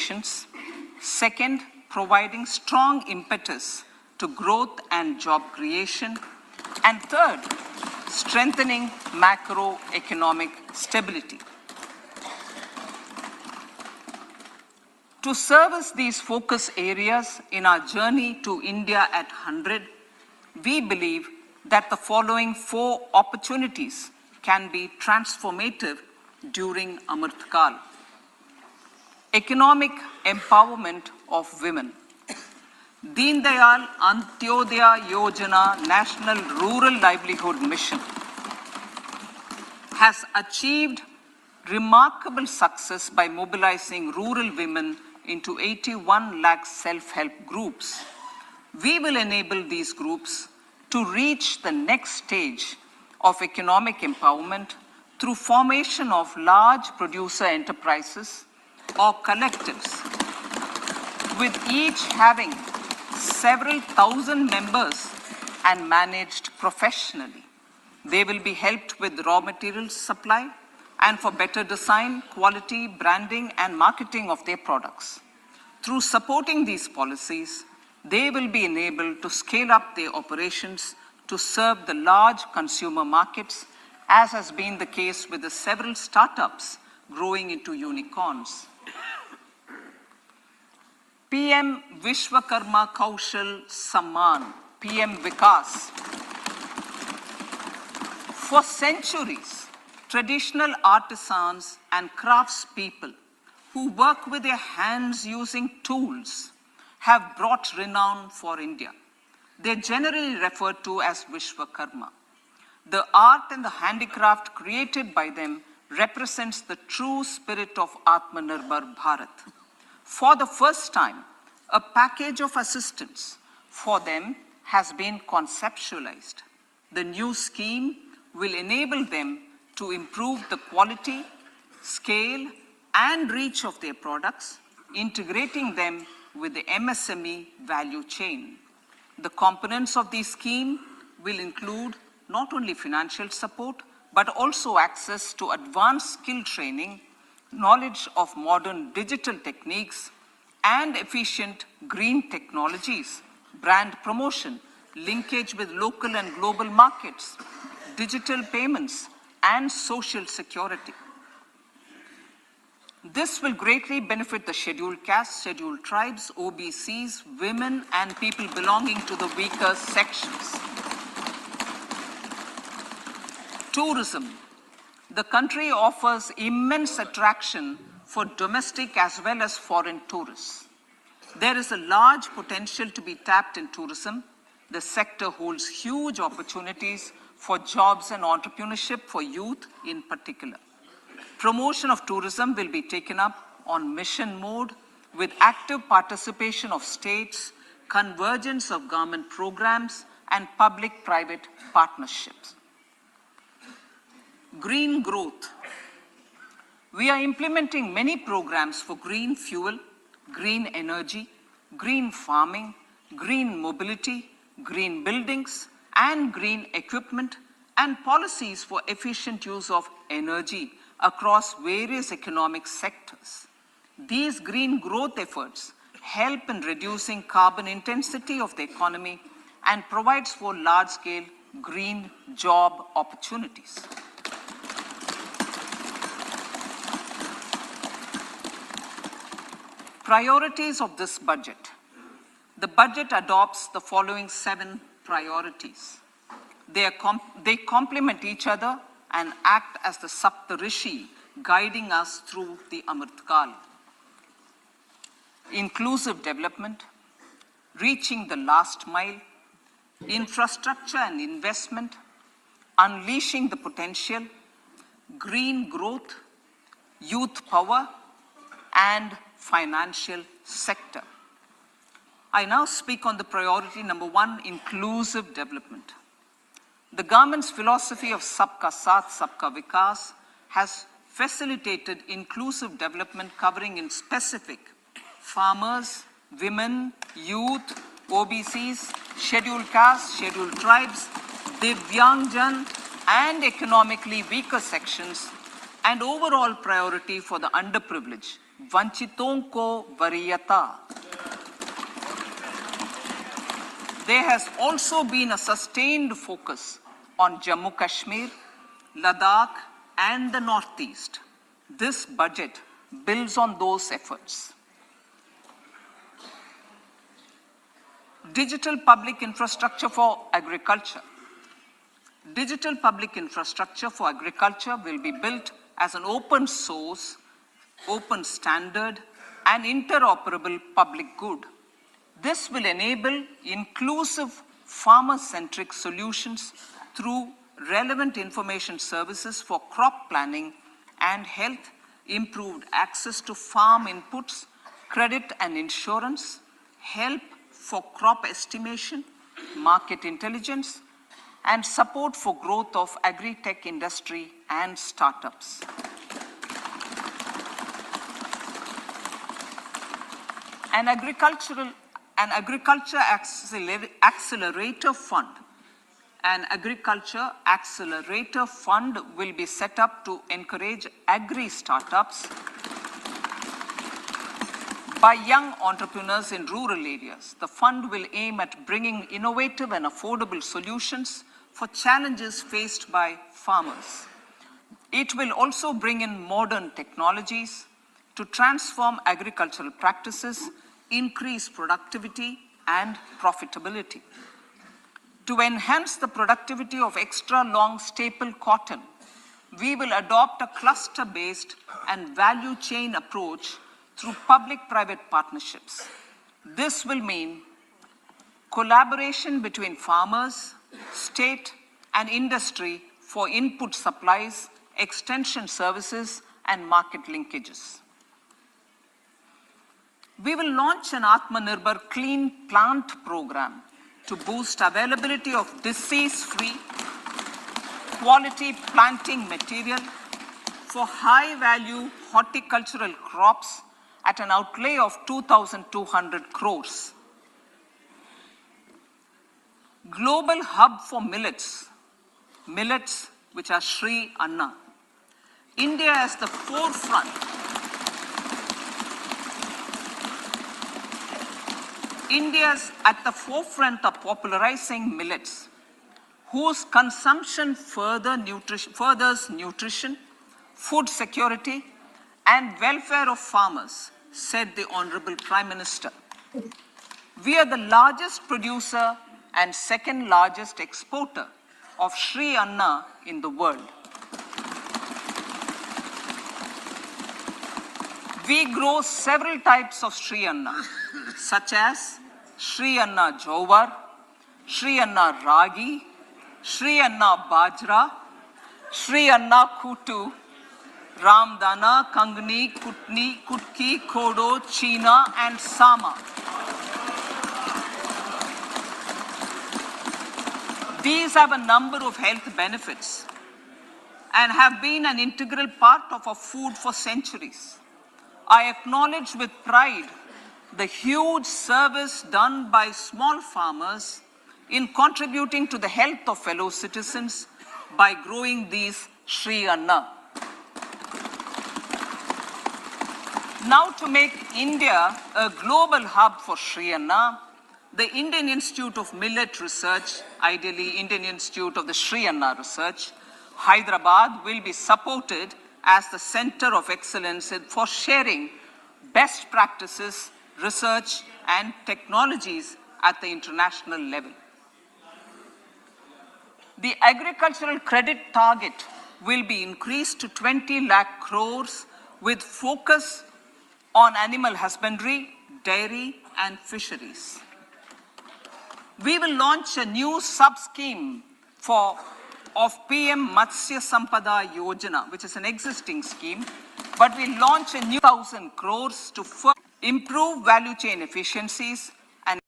innovations. Second, providing strong impetus to growth and job creation. And third, strengthening macroeconomic stability. To service these focus areas in our journey to India at 100, we believe that the following 4 opportunities can be transformative during Amrit Kal. Economic empowerment of women. Deen Dayal Antyodaya Yojana National Rural Livelihood Mission has achieved remarkable success by mobilizing rural women into 81 lakh self-help groups. We will enable these groups to reach the next stage of economic empowerment through formation of large producer enterprises or collectives, with each having several thousand members and managed professionally. They will be helped with raw materials supply and for better design, quality, branding, and marketing of their products. Through supporting these policies, they will be enabled to scale up their operations to serve the large consumer markets, as has been the case with the several startups growing into unicorns. PM Vishwakarma Kaushal Samman, PM Vikas. For centuries, traditional artisans and craftspeople who work with their hands using tools have brought renown for India. They're generally referred to as Vishwakarma. The art and the handicraft created by them represents the true spirit of Atmanirbhar Bharat. For the first time, a package of assistance for them has been conceptualized. The new scheme will enable them to improve the quality, scale, and reach of their products, integrating them with the MSME value chain. The components of this scheme will include not only financial support, but also access to advanced skill training, knowledge of modern digital techniques, and efficient green technologies, brand promotion, linkage with local and global markets, digital payments, and social security. This will greatly benefit the scheduled castes, scheduled tribes, OBCs, women, and people belonging to the weaker sections. Tourism. The country offers immense attraction for domestic as well as foreign tourists. There is a large potential to be tapped in tourism. The sector holds huge opportunities for jobs and entrepreneurship for youth in particular. Promotion of tourism will be taken up on mission mode with active participation of states, convergence of government programs, and public-private partnerships. Green growth. We are implementing many programs for green fuel, green energy, green farming, green mobility, green buildings, and green equipment, and policies for efficient use of energy across various economic sectors. These green growth efforts help in reducing carbon intensity of the economy and provides for large-scale green job opportunities. Priorities of this budget. The budget adopts the following 7 priorities. They complement each other and act as the Saptarishi guiding us through the Amrit Kal. Inclusive development, reaching the last mile, infrastructure and investment, unleashing the potential, green growth, youth power, and financial sector. I now speak on the priority number 1, inclusive development. The government's philosophy of Sabka Saath, Sabka Vikas has facilitated inclusive development covering in specific farmers, women, youth, OBCs, scheduled castes, scheduled tribes, Divyangjan, and economically weaker sections, and overall priority for the underprivileged, Vanchiton ko variyata. There has also been a sustained focus on Jammu Kashmir, Ladakh, and the Northeast. This budget builds on those efforts. Digital public infrastructure for agriculture. Digital public infrastructure for agriculture will be built as an open source, open standard, and interoperable public good. This will enable inclusive farmer-centric solutions through relevant information services for crop planning and health, improved access to farm inputs, credit and insurance, help for crop estimation, market intelligence, and support for growth of agri-tech industry and startups. An agriculture accelerator fund. An agriculture accelerator fund will be set up to encourage agri-startups by young entrepreneurs in rural areas. The fund will aim at bringing innovative and affordable solutions for challenges faced by farmers. It will also bring in modern technologies to transform agricultural practices, increase productivity and profitability. To enhance the productivity of extra long staple cotton, we will adopt a cluster-based and value chain approach through public-private partnerships. This will mean collaboration between farmers, state, and industry for input supplies, extension services, and market linkages. We will launch an Atmanirbhar Clean Plant program to boost availability of disease-free, quality planting material for high-value horticultural crops at an outlay of 2,200 crores. Global hub for millets, which are Sri Anna. India is the forefront. India's at the forefront of popularizing millets, whose consumption furthers nutrition, food security, and welfare of farmers, said the Honorable Prime Minister. We are the largest producer and second largest exporter of Sri Anna in the world. We grow several types of Sri Anna, such as Sri Anna Jowar, Sri Anna Ragi, Sri Anna Bajra, Sri Anna Kutu, Ramdana, Kangni, Kutni, Kutki, Kodo, China, and Sama. These have a number of health benefits and have been an integral part of our food for centuries. I acknowledge with pride the huge service done by small farmers in contributing to the health of fellow citizens by growing these Sri Anna. Now, to make India a global hub for Sri Anna, the Indian Institute of Millet Research, ideally Indian Institute of the Sri Anna Research, Hyderabad, will be supported as the center of excellence for sharing best practices, research, and technologies at the international level. The agricultural credit target will be increased to 20 lakh crores with focus on animal husbandry, dairy, and fisheries. We will launch a new sub-scheme of PM Matsya Sampada Yojana, which is an existing scheme, but we launch a new 1,000 crores to improve value chain efficiencies and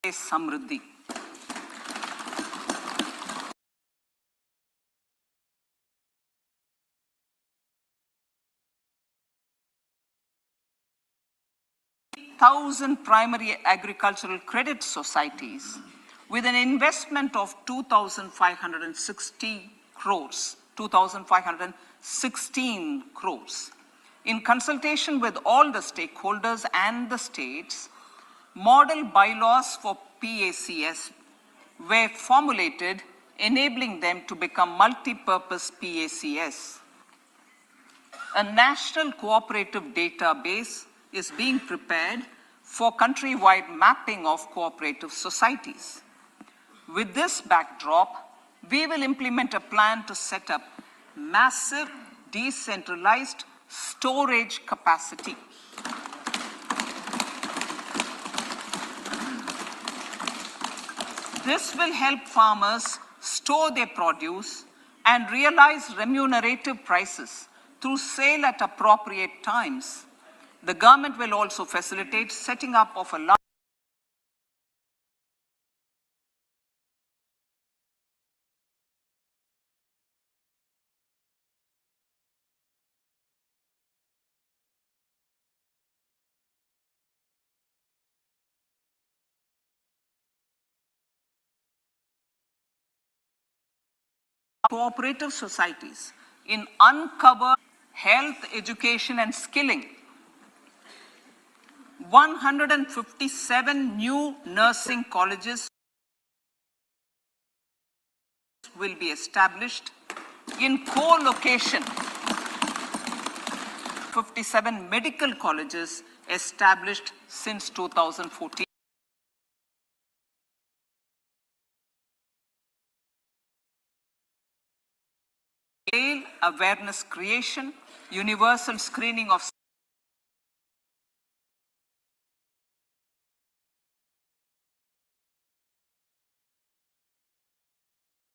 Samriddhi. 1,000 primary agricultural credit societies with an investment of 2,560 crores, 2,516 crores. In consultation with all the stakeholders and the states, model bylaws for PACS were formulated, enabling them to become multi-purpose PACS. A national cooperative database is being prepared for countrywide mapping of cooperative societies. With this backdrop, we will implement a plan to set up massive decentralized storage capacity. This will help farmers store their produce and realize remunerative prices through sale at appropriate times. The government will also facilitate setting up of a large cooperative societies in uncovered health, education, and skilling. 157 new nursing colleges will be established in co-location. 57 medical colleges established since 2014. Awareness creation, universal screening of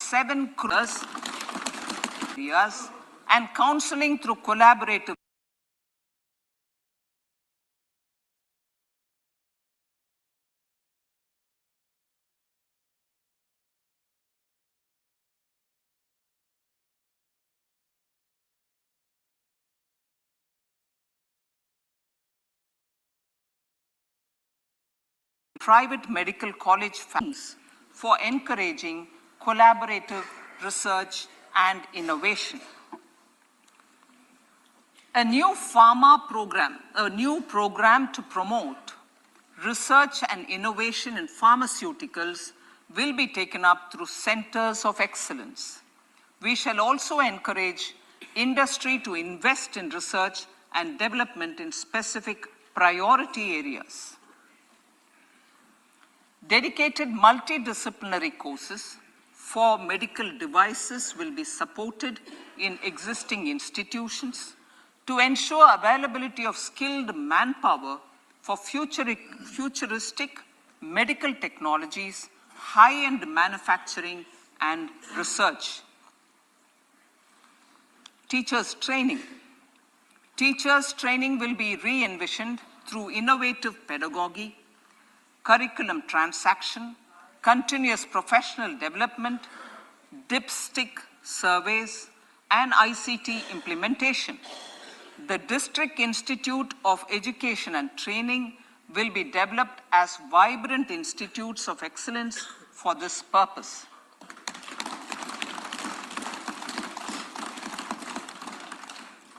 seven areas and counseling through collaborative private medical college funds for encouraging collaborative research and innovation. A new program to promote research and innovation in pharmaceuticals will be taken up through centers of excellence. We shall also encourage industry to invest in research and development in specific priority areas. Dedicated multidisciplinary courses for medical devices will be supported in existing institutions to ensure availability of skilled manpower for futuristic medical technologies, high-end manufacturing, and research. Teachers' training. Teachers' training will be re-envisioned through innovative pedagogy, curriculum transaction, continuous professional development, dipstick surveys, and ICT implementation. The District Institute of Education and Training will be developed as vibrant institutes of excellence for this purpose.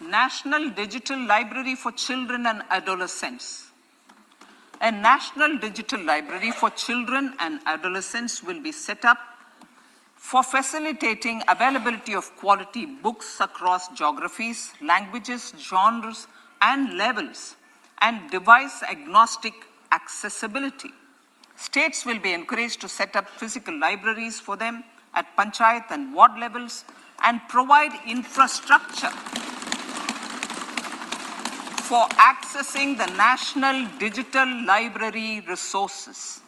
National Digital Library for Children and Adolescents. A National Digital Library for Children and Adolescents will be set up for facilitating availability of quality books across geographies, languages, genres, and levels, and device-agnostic accessibility. States will be encouraged to set up physical libraries for them at panchayat and ward levels and provide infrastructure for accessing the national digital library resources.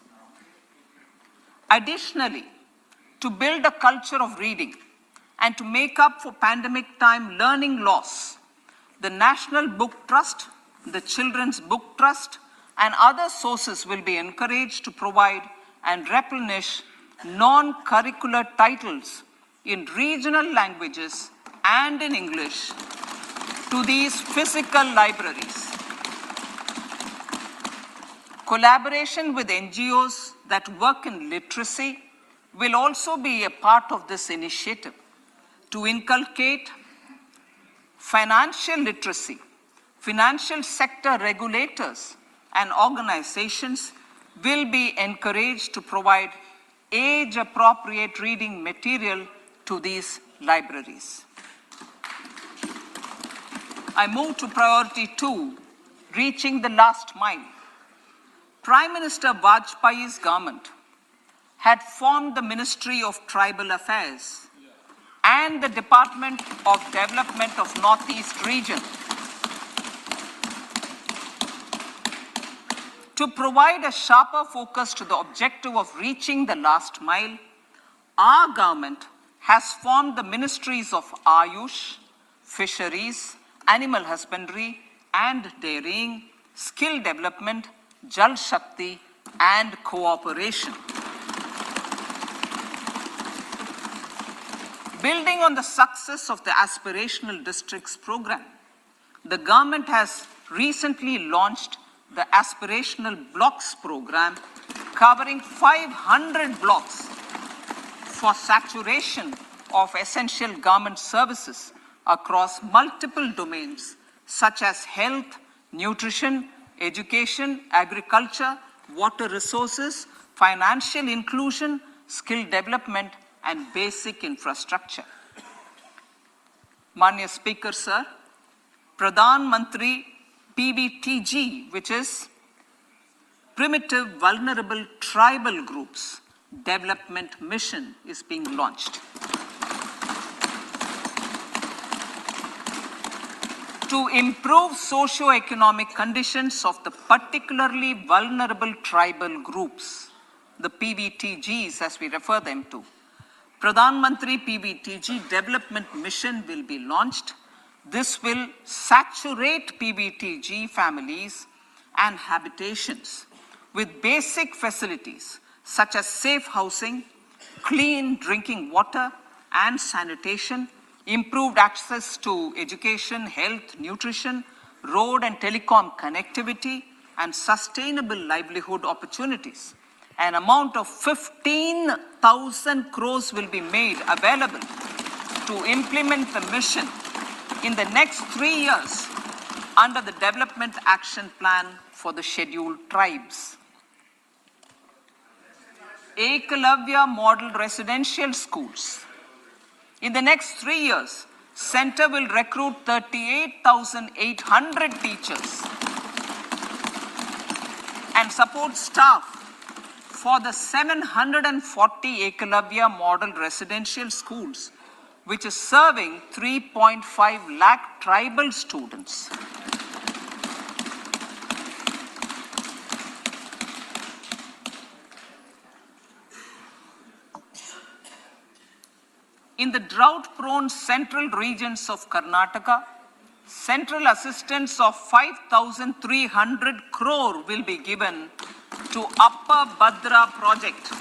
Additionally, to build a culture of reading and to make up for pandemic time learning loss, the National Book Trust, the Children's Book Trust, and other sources will be encouraged to provide and replenish non-curricular titles in regional languages and in English to these physical libraries. Collaboration with NGOs that work in literacy will also be a part of this initiative to inculcate financial literacy. Financial sector regulators and organizations will be encouraged to provide age-appropriate reading material to these libraries. I move to priority 2, reaching the last mile. Prime Minister Vajpayee's government had formed the Ministry of Tribal Affairs and the Department of Development of Northeast Region to provide a sharper focus to the objective of reaching the last mile. Our government has formed the ministries of Ayush, Fisheries, Animal Husbandry and Dairying, Skill Development, Jal Shakti and Cooperation. Building on the success of the Aspirational Districts program, the government has recently launched the Aspirational Blocks program, covering 500 blocks for saturation of essential government services across multiple domains such as health, nutrition, education, agriculture, water resources, financial inclusion, skill development, and basic infrastructure. Manya Speaker, sir, Pradhan Mantri PVTG, which is Primitive Vulnerable Tribal Groups Development Mission, is being launched. To improve socio-economic conditions of the particularly vulnerable tribal groups, the PVTGs as we refer them to, Pradhan Mantri PVTG Development Mission will be launched. This will saturate PVTG families and habitations with basic facilities such as safe housing, clean drinking water and sanitation, improved access to education, health, nutrition, road and telecom connectivity, and sustainable livelihood opportunities. An amount of 15,000 crores will be made available to implement the mission in the next 3 years under the Development Action Plan for the Scheduled Tribes. Ekalavya Model Residential Schools. In the next 3 years, Center will recruit 38,800 teachers and support staff for the 740 Ekalavya Model Residential Schools, which is serving 3.5 lakh tribal students. In the drought-prone central regions of Karnataka, central assistance of 5,300 crore will be given to Upper Bhadra project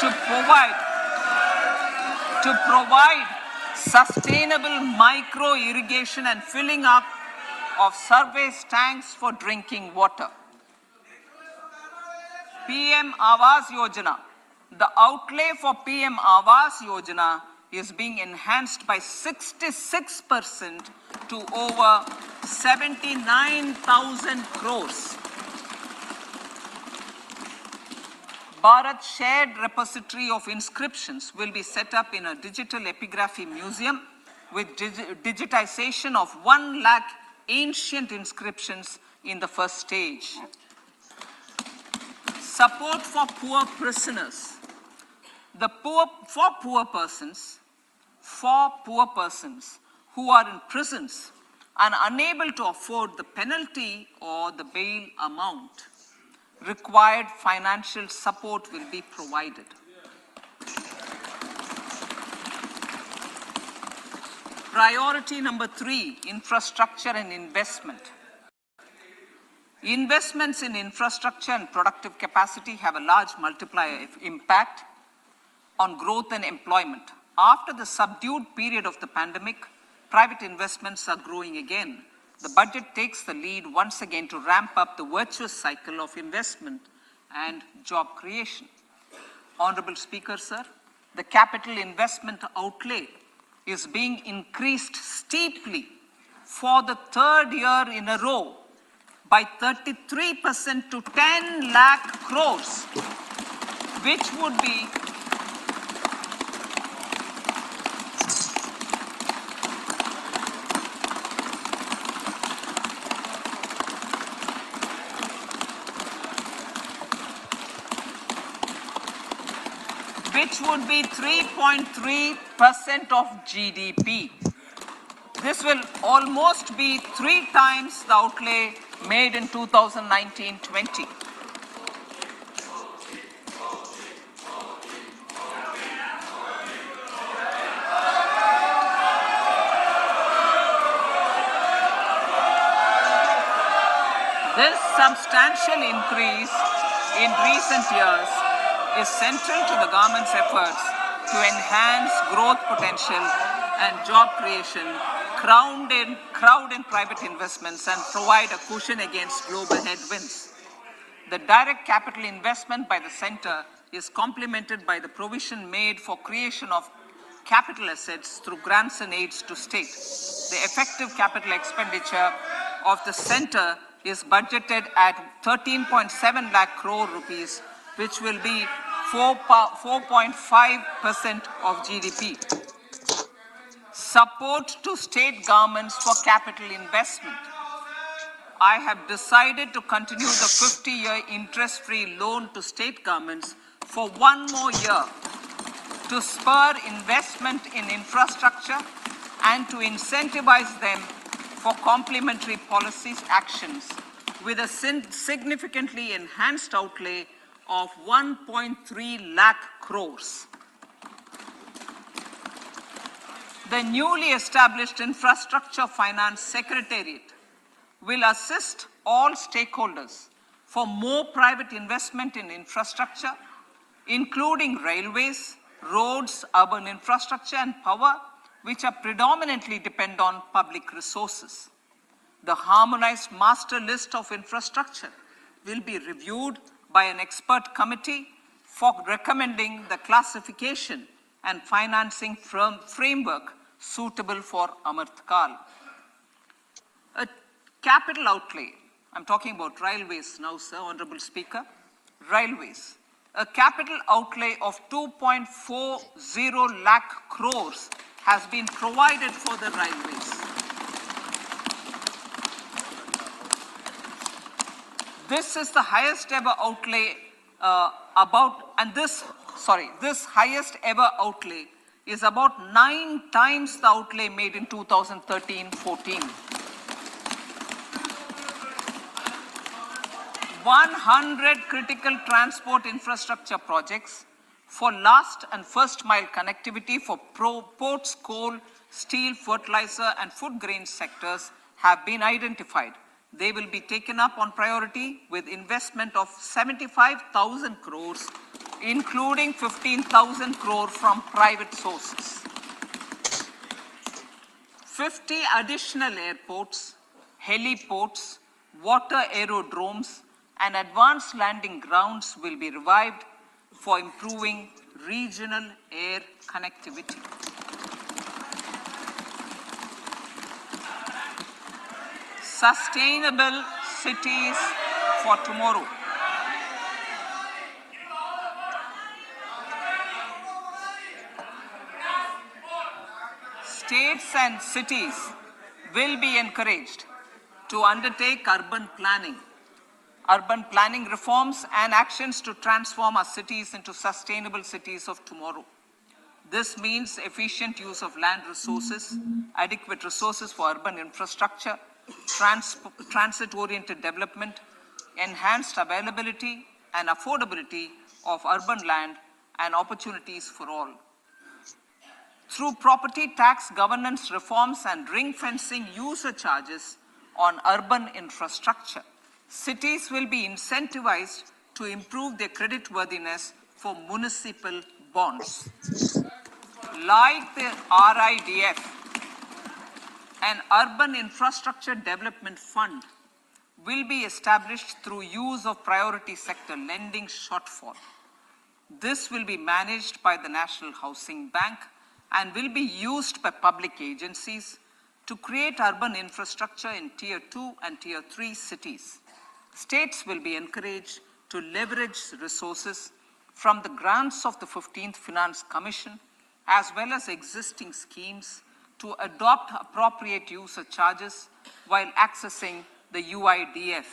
to provide sustainable micro-irrigation and filling up of surface tanks for drinking water. PM Awas Yojana. The outlay for PM Awas Yojana is being enhanced by 66% to over 79,000 crores. Bharat Shared Repository of Inscriptions will be set up in a digital epigraphy museum with digitization of 1 lakh ancient inscriptions in the first stage. Support for poor prisoners. For poor persons who are in prisons and unable to afford the penalty or the bail amount, required financial support will be provided. Priority number 3, infrastructure and investment. Investments in infrastructure and productive capacity have a large multiplier impact on growth and employment. After the subdued period of the pandemic, private investments are growing again. the budget takes the lead once again to ramp up the virtuous cycle of investment and job creation. Honorable Speaker, sir, the capital investment outlay is being increased steeply for the third year in a row by 33% to 10 lakh crores, which would be which would be 3.3% of GDP. This will almost be 3 times the outlay made in 2019-20. This substantial increase in recent years is central to the government's efforts to enhance growth potential and job creation, crowd in private investments, and provide a cushion against global headwinds. The direct capital investment by the center is complemented by the provision made for creation of capital assets through grants and aids to state. The effective capital expenditure of the center is budgeted at 13.7 lakh crore rupees, which will be 4.5% of GDP. Support to state governments for capital investment. I have decided to continue the 50-year interest-free loan to state governments for 1 more year to spur investment in infrastructure and to incentivize them for complementary policies actions with a significantly enhanced outlay of 1.3 lakh crores. The newly established Infrastructure Finance Secretariat will assist all stakeholders for more private investment in infrastructure, including railways, roads, urban infrastructure, and power, which are predominantly depend on public resources. The harmonized master list of infrastructure will be reviewed by an expert committee for recommending the classification and financing framework suitable for Amrit Kal. A capital outlay, I'm talking about railways now, sir, Honorable Speaker, railways. A capital outlay of 2.40 lakh crores has been provided for the railways. This is the highest ever outlay this highest ever outlay is about 9 times the outlay made in 2013-14. 100 critical transport infrastructure projects for last and first mile connectivity for ports, coal, steel, fertilizer, and food grain sectors have been identified. They will be taken up on priority with investment of 75,000 crores, including 15,000 crore from private sources. 50 additional airports, heliports, water aerodromes, and advanced landing grounds will be revived for improving regional air connectivity. Sustainable cities for tomorrow. States and cities will be encouraged to undertake urban planning reforms and actions to transform our cities into sustainable cities of tomorrow. This means efficient use of land resources, adequate resources for urban infrastructure, transit-oriented development, enhanced availability and affordability of urban land, and opportunities for all. Through property tax governance reforms and ring-fencing user charges on urban infrastructure, cities will be incentivized to improve their creditworthiness for municipal bonds. Like the RIDF An urban infrastructure development fund will be established through use of priority sector lending shortfall. This will be managed by the National Housing Bank and will be used by public agencies to create urban infrastructure in Tier 2 and Tier 3 cities. States will be encouraged to leverage resources from the grants of the 15th Finance Commission as well as existing schemes to adopt appropriate user charges while accessing the UIDF.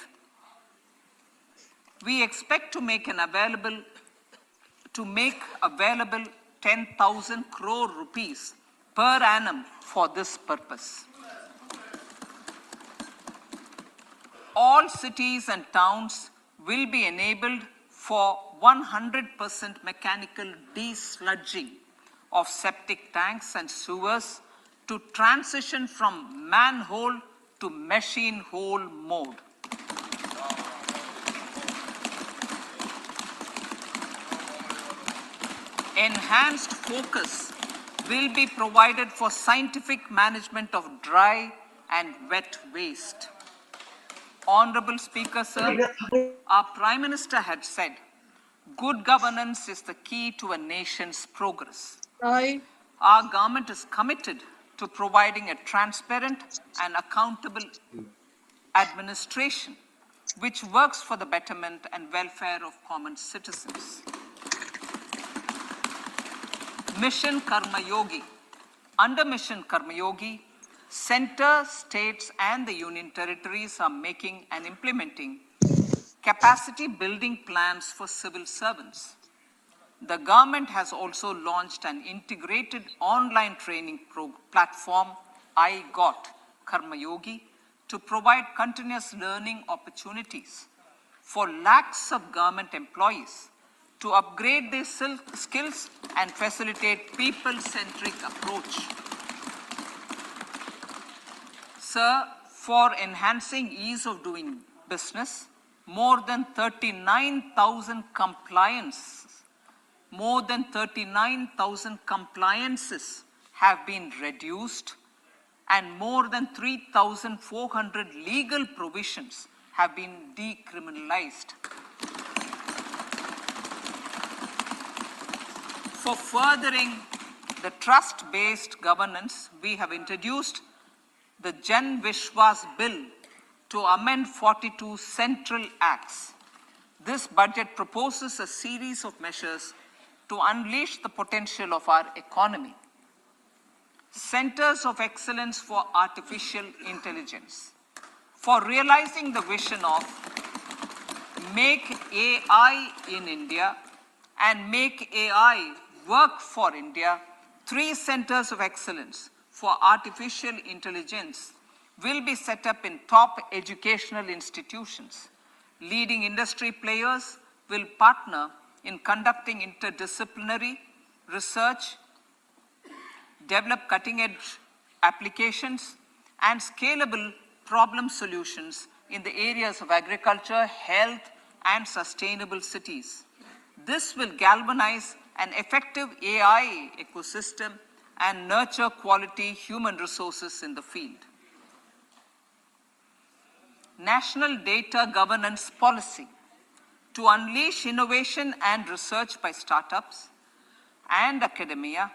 We expect to make available 10,000 crore rupees per annum for this purpose. All cities and towns will be enabled for 100% mechanical desludging of septic tanks and sewers to transition from manhole to machine hole mode. Enhanced focus will be provided for scientific management of dry and wet waste. Honorable Speaker, sir, our Prime Minister had said, good governance is the key to a nation's progress. Aye. Our government is committed to providing a transparent and accountable administration which works for the betterment and welfare of common citizens. Mission Karma Yogi. Under Mission Karma Yogi, center, states and the union territories are making and implementing capacity building plans for civil servants. The government has also launched an integrated online training platform, I Got Karma Yogi, to provide continuous learning opportunities for lakhs of government employees to upgrade their skills and facilitate people-centric approach. Sir, for enhancing ease of doing business, more than 39,000 compliances have been reduced and more than 3,400 legal provisions have been decriminalized. For furthering the trust-based governance, we have introduced the Jan Vishwas Bill to amend 42 central acts. This budget proposes a series of measures to unleash the potential of our economy. Centers of Excellence for Artificial Intelligence. For realizing the vision of Make AI in India and Make AI Work for India, 3 centers of excellence for artificial intelligence will be set up in top educational institutions. Leading industry players will partner in conducting interdisciplinary research, develop cutting-edge applications, and scalable problem solutions in the areas of agriculture, health, and sustainable cities. This will galvanize an effective AI ecosystem and nurture quality human resources in the field. National Data Governance Policy. To unleash innovation and research by startups and academia,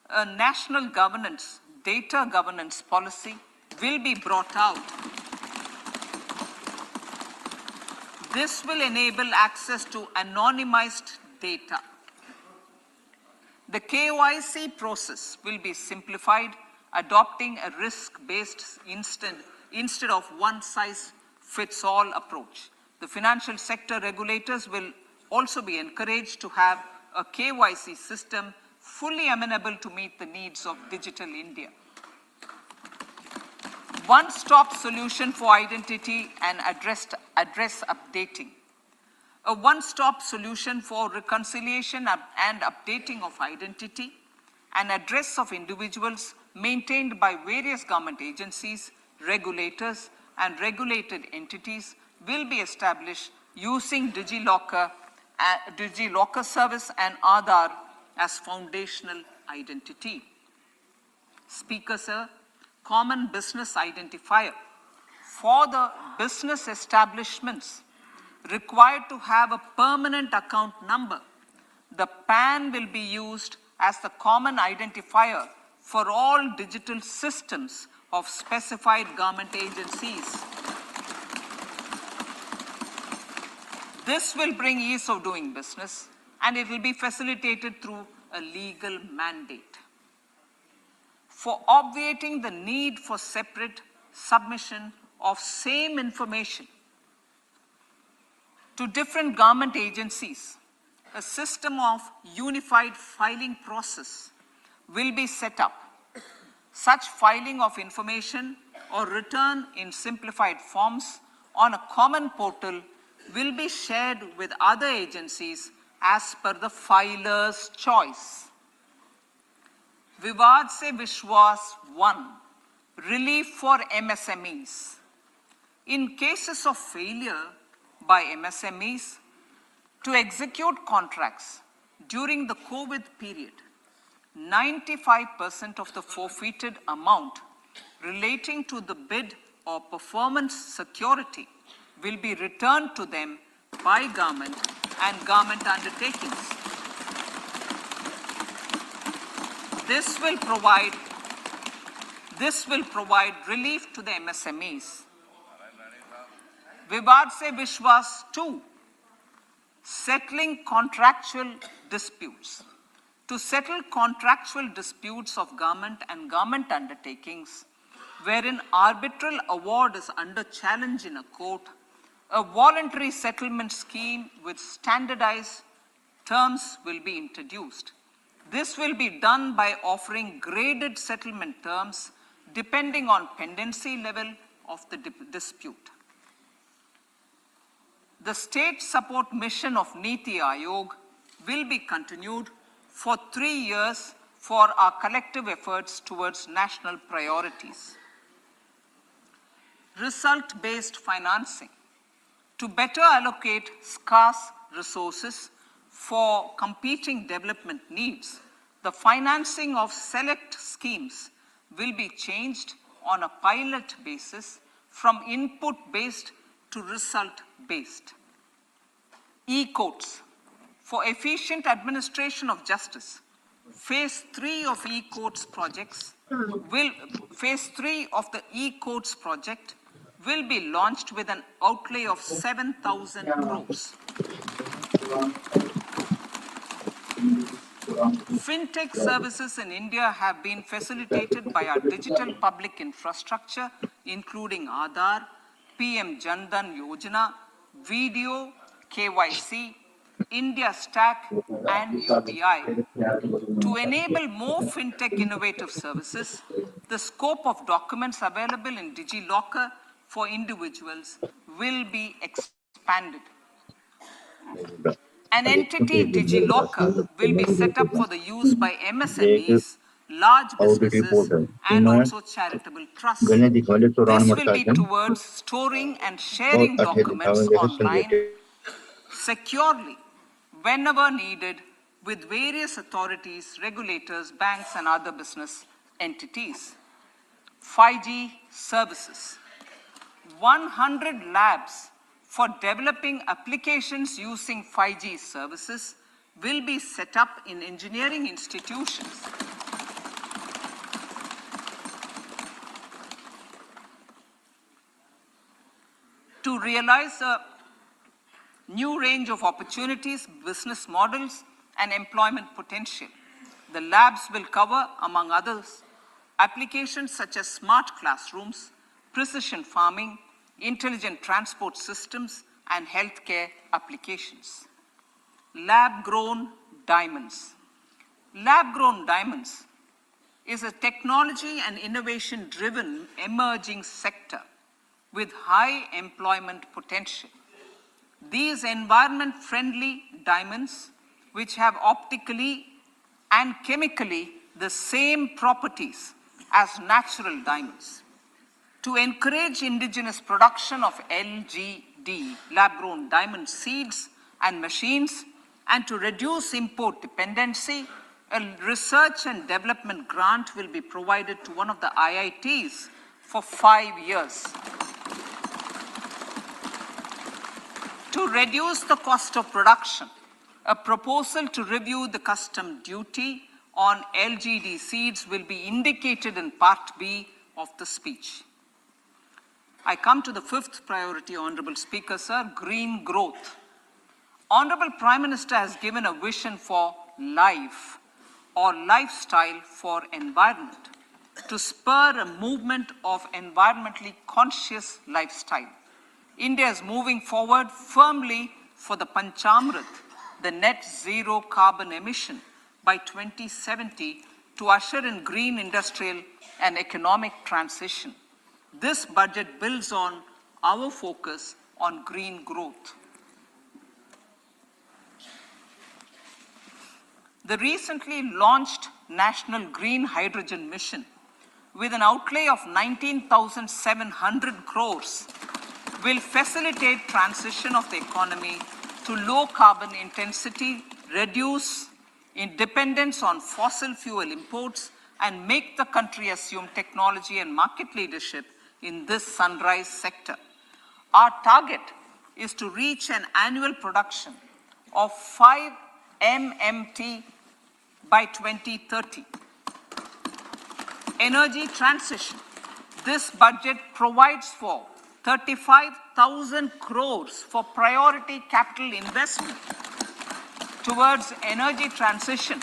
a national data governance policy will be brought out. This will enable access to anonymized data. The KYC process will be simplified, adopting a risk-based instead of one-size-fits-all approach. The financial sector regulators will also be encouraged to have a KYC system fully amenable to meet the needs of digital India. One-stop solution for identity and address updating. A one-stop solution for reconciliation and updating of identity and address of individuals maintained by various government agencies, regulators, and regulated entities will be established using DigiLocker service and Aadhaar as foundational identity. Speaker, sir, common business identifier for the business establishments required to have a permanent account number. The PAN will be used as the common identifier for all digital systems of specified government agencies. This will bring ease of doing business, and it will be facilitated through a legal mandate. For obviating the need for separate submission of same information to different government agencies, a system of unified filing process will be set up. Such filing of information or return in simplified forms on a common portal will be shared with other agencies as per the filer's choice. Vivad se Vishwas 1. Relief for MSMEs. In cases of failure by MSMEs to execute contracts during the COVID period, 95% of the forfeited amount relating to the bid or performance security will be returned to them by government and government undertakings. This will provide relief to the MSMEs. Vivad se Vishwas 2. Settling contractual disputes. To settle contractual disputes of government and government undertakings, wherein arbitral award is under challenge in a court, a voluntary settlement scheme with standardized terms will be introduced. This will be done by offering graded settlement terms depending on pendency level of the dispute. The state support mission of Niti Aayog will be continued for 3 years for our collective efforts towards national priorities. Result-based financing. To better allocate scarce resources for competing development needs, the financing of select schemes will be changed on a pilot basis from input-based to result-based. E-courts. For efficient administration of justice, Phase 3 of e-courts projects Phase 3 of the e-courts project will be launched with an outlay of 7,000 crores. Fintech services in India have been facilitated by our digital public infrastructure, including Aadhaar, PM Jan Dhan Yojana, Video, KYC, India Stack, and UPI. To enable more fintech innovative services, the scope of documents available in DigiLocker for individuals will be expanded. An entity DigiLocker will be set up for the use by MSMEs, large businesses, and also charitable trusts. This will be towards storing and sharing documents online securely whenever needed with various authorities, regulators, banks, and other business entities. 5G services. 100 labs for developing applications using 5G services will be set up in engineering institutions. To realize a new range of opportunities, business models, and employment potential, the labs will cover, among others, applications such as smart classrooms, precision farming, intelligent transport systems, and healthcare applications. Lab-grown diamonds. Lab-grown diamonds is a technology and innovation-driven emerging sector with high employment potential. These environment-friendly diamonds, which have optically and chemically the same properties as natural diamonds. To encourage indigenous production of LGD, lab-grown diamond seeds and machines, and to reduce import dependency, A research and development grant will be provided to one of the IITs for 5 years. To reduce the cost of production, a proposal to review the custom duty on LGD seeds will be indicated in Part B of the speech. I come to the fifth priority, Honorable Speaker, sir, green growth. Honorable Prime Minister has given a vision for life or lifestyle for environment to spur a movement of environmentally conscious lifestyle. India is moving forward firmly for the Panchamrit, the net zero carbon emission by 2070 to usher in green industrial and economic transition. This budget builds on our focus on green growth. The recently launched National Green Hydrogen Mission, with an outlay of 19,700 crores, will facilitate transition of the economy to low carbon intensity, reduce dependence on fossil fuel imports, and make the country assume technology and market leadership in this sunrise sector. Our target is to reach an annual production of 5 MMT by 2030. Energy transition. This budget provides for 35,000 crores for priority capital investment towards energy transition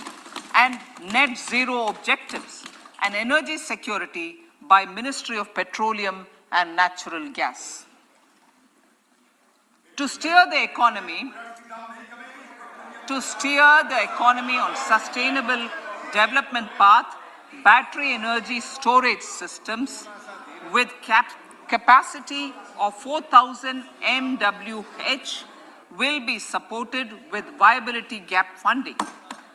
and net zero objectives and energy security by Ministry of Petroleum and Natural Gas. To steer the economy on sustainable development path, battery energy storage systems with capacity of 4,000 MWH will be supported with viability gap funding.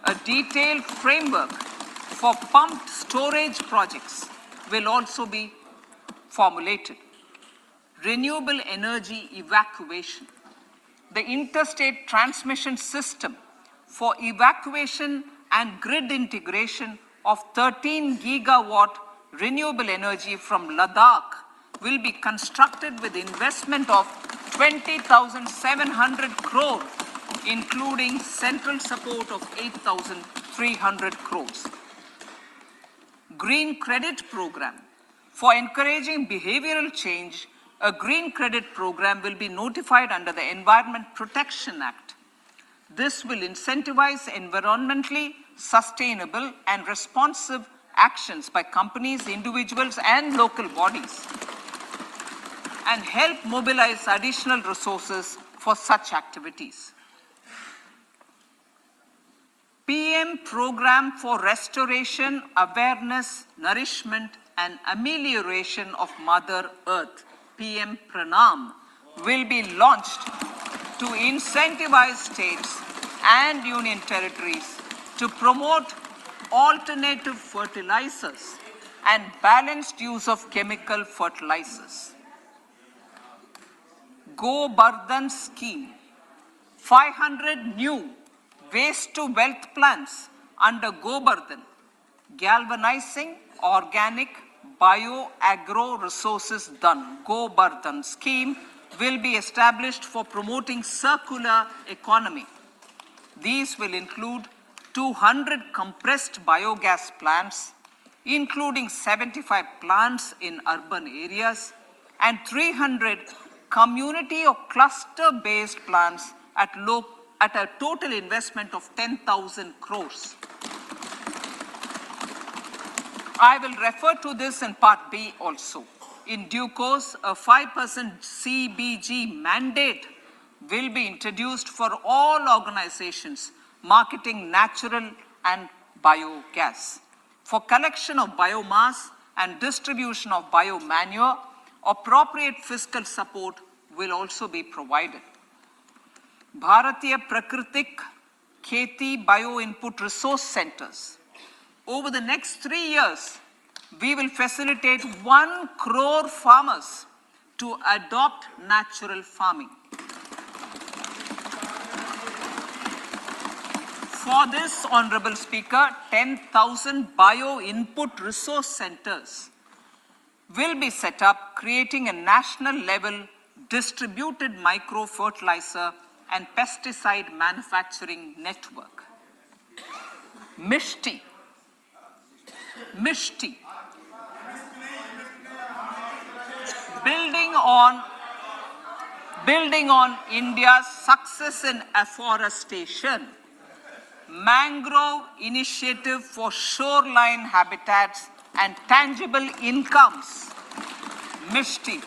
A detailed framework for pumped storage projects will also be formulated. Renewable energy evacuation. The interstate transmission system for evacuation and grid integration of 13 gigawatt renewable energy from Ladakh will be constructed with investment of 20,700 crore, including central support of 8,300 crores. Green credit program. For encouraging behavioral change, a green credit program will be notified under the Environment Protection Act. This will incentivize environmentally sustainable and responsive actions by companies, individuals, and local bodies, and help mobilize additional resources for such activities. PM Program for Restoration, Awareness, Nourishment, and Amelioration of Mother Earth, PM Pranam, will be launched to incentivize states and union territories to promote alternative fertilizers and balanced use of chemical fertilizers. Go Bardhan scheme. 500 new waste to wealth plants under Go Bardhan, galvanizing organic bio-agro resources done. Go Bardhan scheme will be established for promoting circular economy. These will include 200 compressed biogas plants, including 75 plants in urban areas, and 300 community or cluster-based plants at a total investment of 10,000 crores. I will refer to this in Part B also. In due course, a 5% CBG mandate will be introduced for all organizations marketing natural and biogas. For collection of biomass and distribution of biomanure, appropriate fiscal support will also be provided. Bharatiya Prakritik Kheti Bio-Input Resource Centers. Over the next 3 years, we will facilitate 1 crore farmers to adopt natural farming. For this, Honorable Speaker, 10,000 bio-input resource centers will be set up, creating a national level distributed micro-fertilizer and pesticide manufacturing network. Mishti. Building on India's success in afforestation, mangrove initiative for shoreline habitats and tangible incomes, Mishti,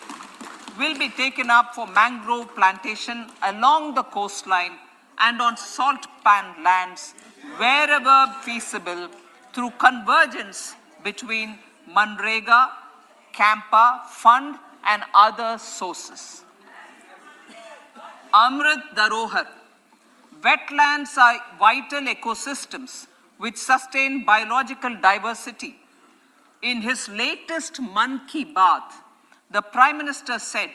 will be taken up for mangrove plantation along the coastline and on salt pan lands wherever feasible through convergence between Manrega, Campa Fund and other sources. Amrit Dharohar. Wetlands are vital ecosystems which sustain biological diversity. In his latest Mann Ki Baat, the Prime Minister said,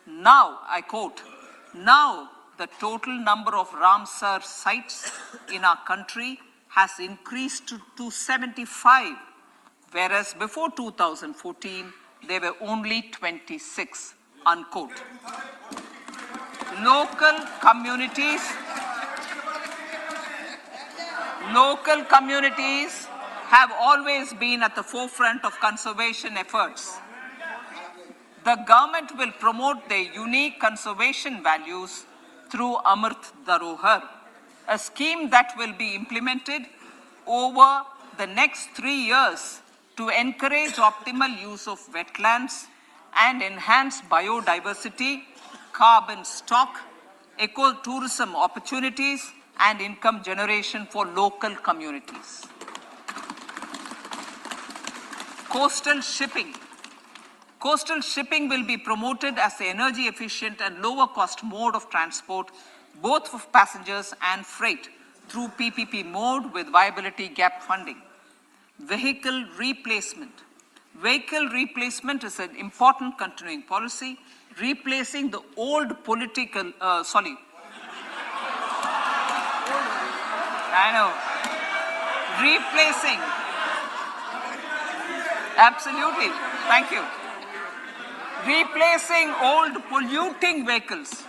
now, I quote, now the total number of Ramsar sites in our country has increased to 75, whereas before 2014, there were only 26, unquote. Local communities have always been at the forefront of conservation efforts. The government will promote their unique conservation values through Amrit Dharohar, a scheme that will be implemented over the next 3 years to encourage optimal use of wetlands and enhance biodiversity, carbon stock, ecotourism opportunities, and income generation for local communities. Coastal shipping. Coastal shipping will be promoted as the energy efficient and lower cost mode of transport, both for passengers and freight, through PPP mode with viability gap funding. Vehicle replacement. Vehicle replacement is an important continuing policy, replacing the old political, replacing, absolutely, thank you. Replacing old polluting vehicles.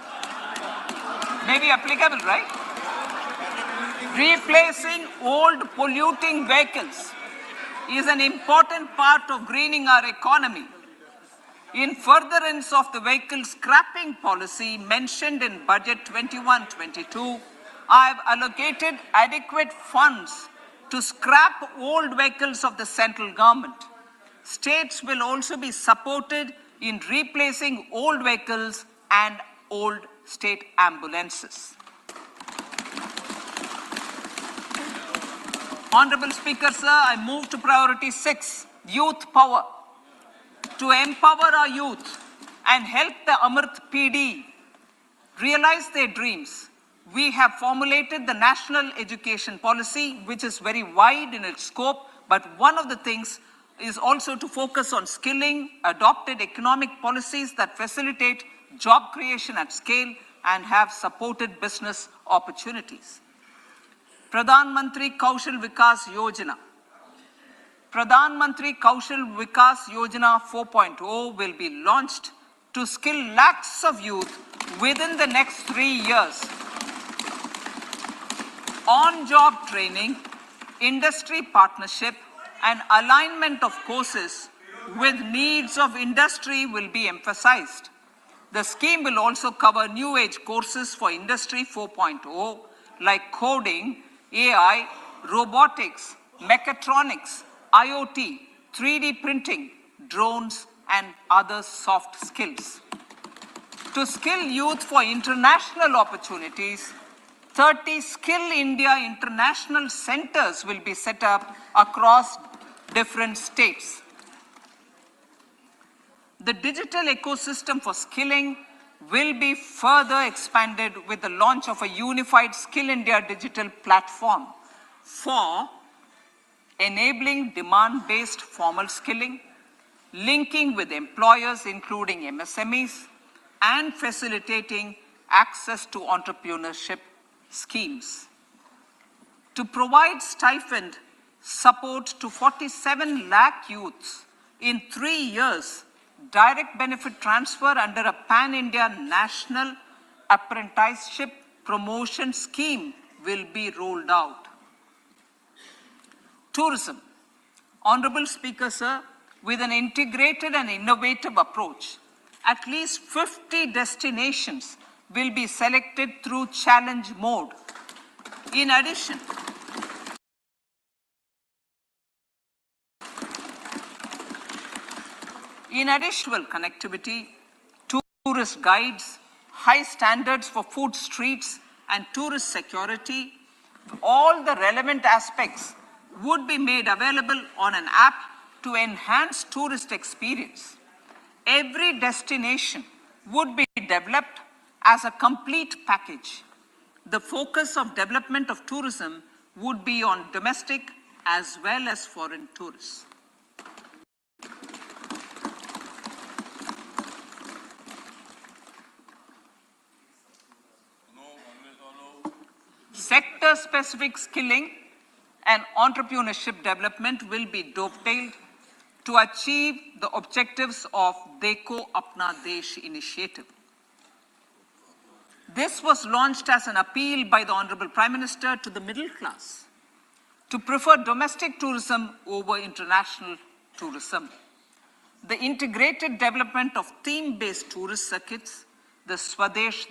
May be applicable, right? Replacing old polluting vehicles is an important part of greening our economy. In furtherance of the vehicle scrapping policy mentioned in Budget 21-22, I have allocated adequate funds to scrap old vehicles of the central government. States will also be supported in replacing old vehicles and old state ambulances. Honorable Speaker, sir, I move to priority 6, youth power. To empower our youth and help the Amrit PD realize their dreams, we have formulated the National Education Policy, which is very wide in its scope, but one of the things is also to focus on skilling, adopted economic policies that facilitate job creation at scale and have supported business opportunities. Pradhan Mantri Kaushal Vikas Yojana. Pradhan Mantri Kaushal Vikas Yojana 4.0 will be launched to skill lakhs of youth within the next 3 years. On-job training, industry partnership, and alignment of courses with needs of industry will be emphasized. The scheme will also cover new age courses for Industry 4.0 like coding, AI, robotics, mechatronics, IoT, 3D printing, drones, and other soft skills. To skill youth for international opportunities, 30 Skill India International Centers will be set up across different states. The digital ecosystem for skilling will be further expanded with the launch of a unified Skill India digital platform for enabling demand-based formal skilling, linking with employers including MSMEs, and facilitating access to entrepreneurship schemes. to provide stipend support to 47 lakh youths in 3 years, direct benefit transfer under a pan-India national apprenticeship promotion scheme will be rolled out. Tourism. Honorable Speaker, sir, with an integrated and innovative approach, at least 50 destinations will be selected through challenge mode. In addition, connectivity, tourist guides, high standards for food streets and tourist security, all the relevant aspects would be made available on an app to enhance tourist experience. Every destination would be developed as a complete package. The focus of development of tourism would be on domestic as well as foreign tourists. Sector-specific skilling and entrepreneurship development will be dovetailed to achieve the objectives of Dekho Apna Desh initiative. This was launched as an appeal by the Honorable Prime Minister to the middle class to prefer domestic tourism over international tourism. The integrated development of theme-based tourist circuits, the Swadesh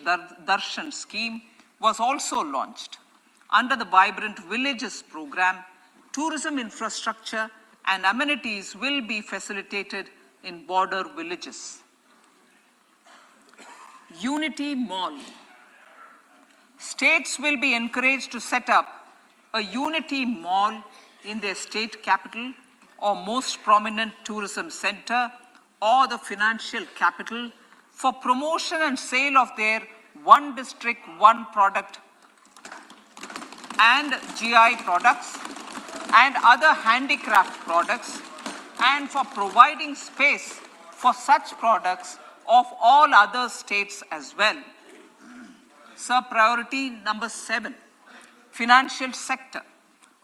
Darshan scheme, was also launched. Under the Vibrant Villages program, tourism infrastructure and amenities will be facilitated in border villages. Unity Mall. States will be encouraged to set up a Unity Mall in their state capital or most prominent tourism center or the financial capital for promotion and sale of their one district, one product and GI products and other handicraft products, and for providing space for such products of all other states as well. Sir, priority number 7, financial sector.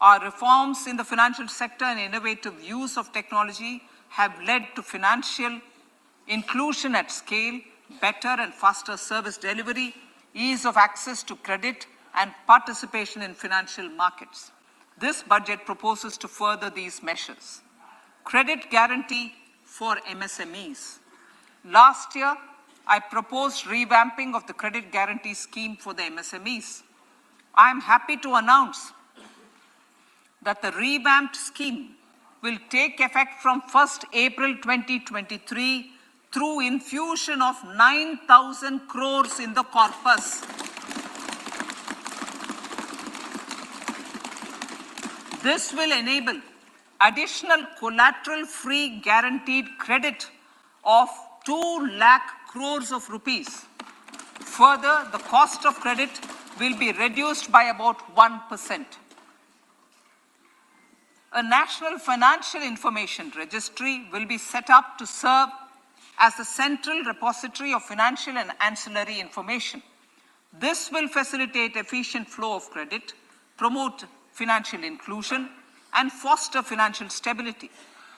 Our reforms in the financial sector and innovative use of technology have led to financial inclusion at scale, better and faster service delivery, ease of access to credit, and participation in financial markets. This budget proposes to further these measures. Credit guarantee for MSMEs. Last year, I proposed revamping of the credit guarantee scheme for the MSMEs. I am happy to announce that the revamped scheme will take effect from 1st April 2023 through infusion of 9,000 crores in the corpus. This will enable additional collateral-free guaranteed credit of 2 lakh crores of rupees. Further, the cost of credit will be reduced by about 1%. A national financial information registry will be set up to serve as the central repository of financial and ancillary information. This will facilitate efficient flow of credit, promote financial inclusion, and foster financial stability.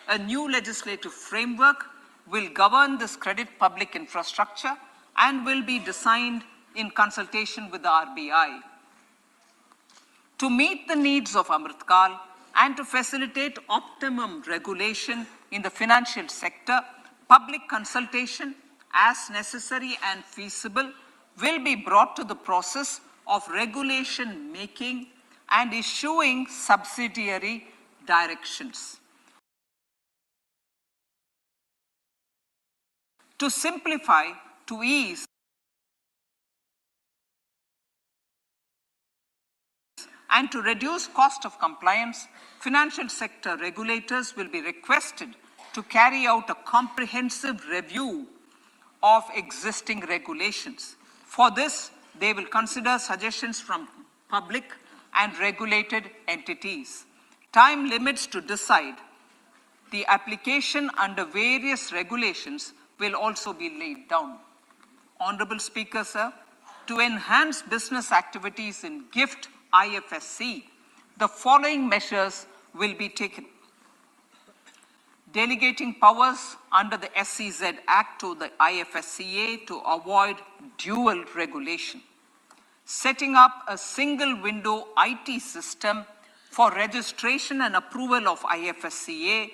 A new legislative framework will govern this credit public infrastructure and will be designed in consultation with the RBI. To meet the needs of Amritkal and to facilitate optimum regulation in the financial sector, public consultation, as necessary and feasible, will be brought to the process of regulation making and issuing subsidiary directions. To simplify, to ease, and to reduce cost of compliance, financial sector regulators will be requested to carry out a comprehensive review of existing regulations. For this, they will consider suggestions from public and regulated entities. Time limits to decide the application under various regulations will also be laid down. Honorable Speaker, sir, to enhance business activities in GIFT IFSC, the following measures will be taken. Delegating powers under the SEZ Act to the IFSCA to avoid dual regulation. Setting up a single window IT system for registration and approval of IFSCA,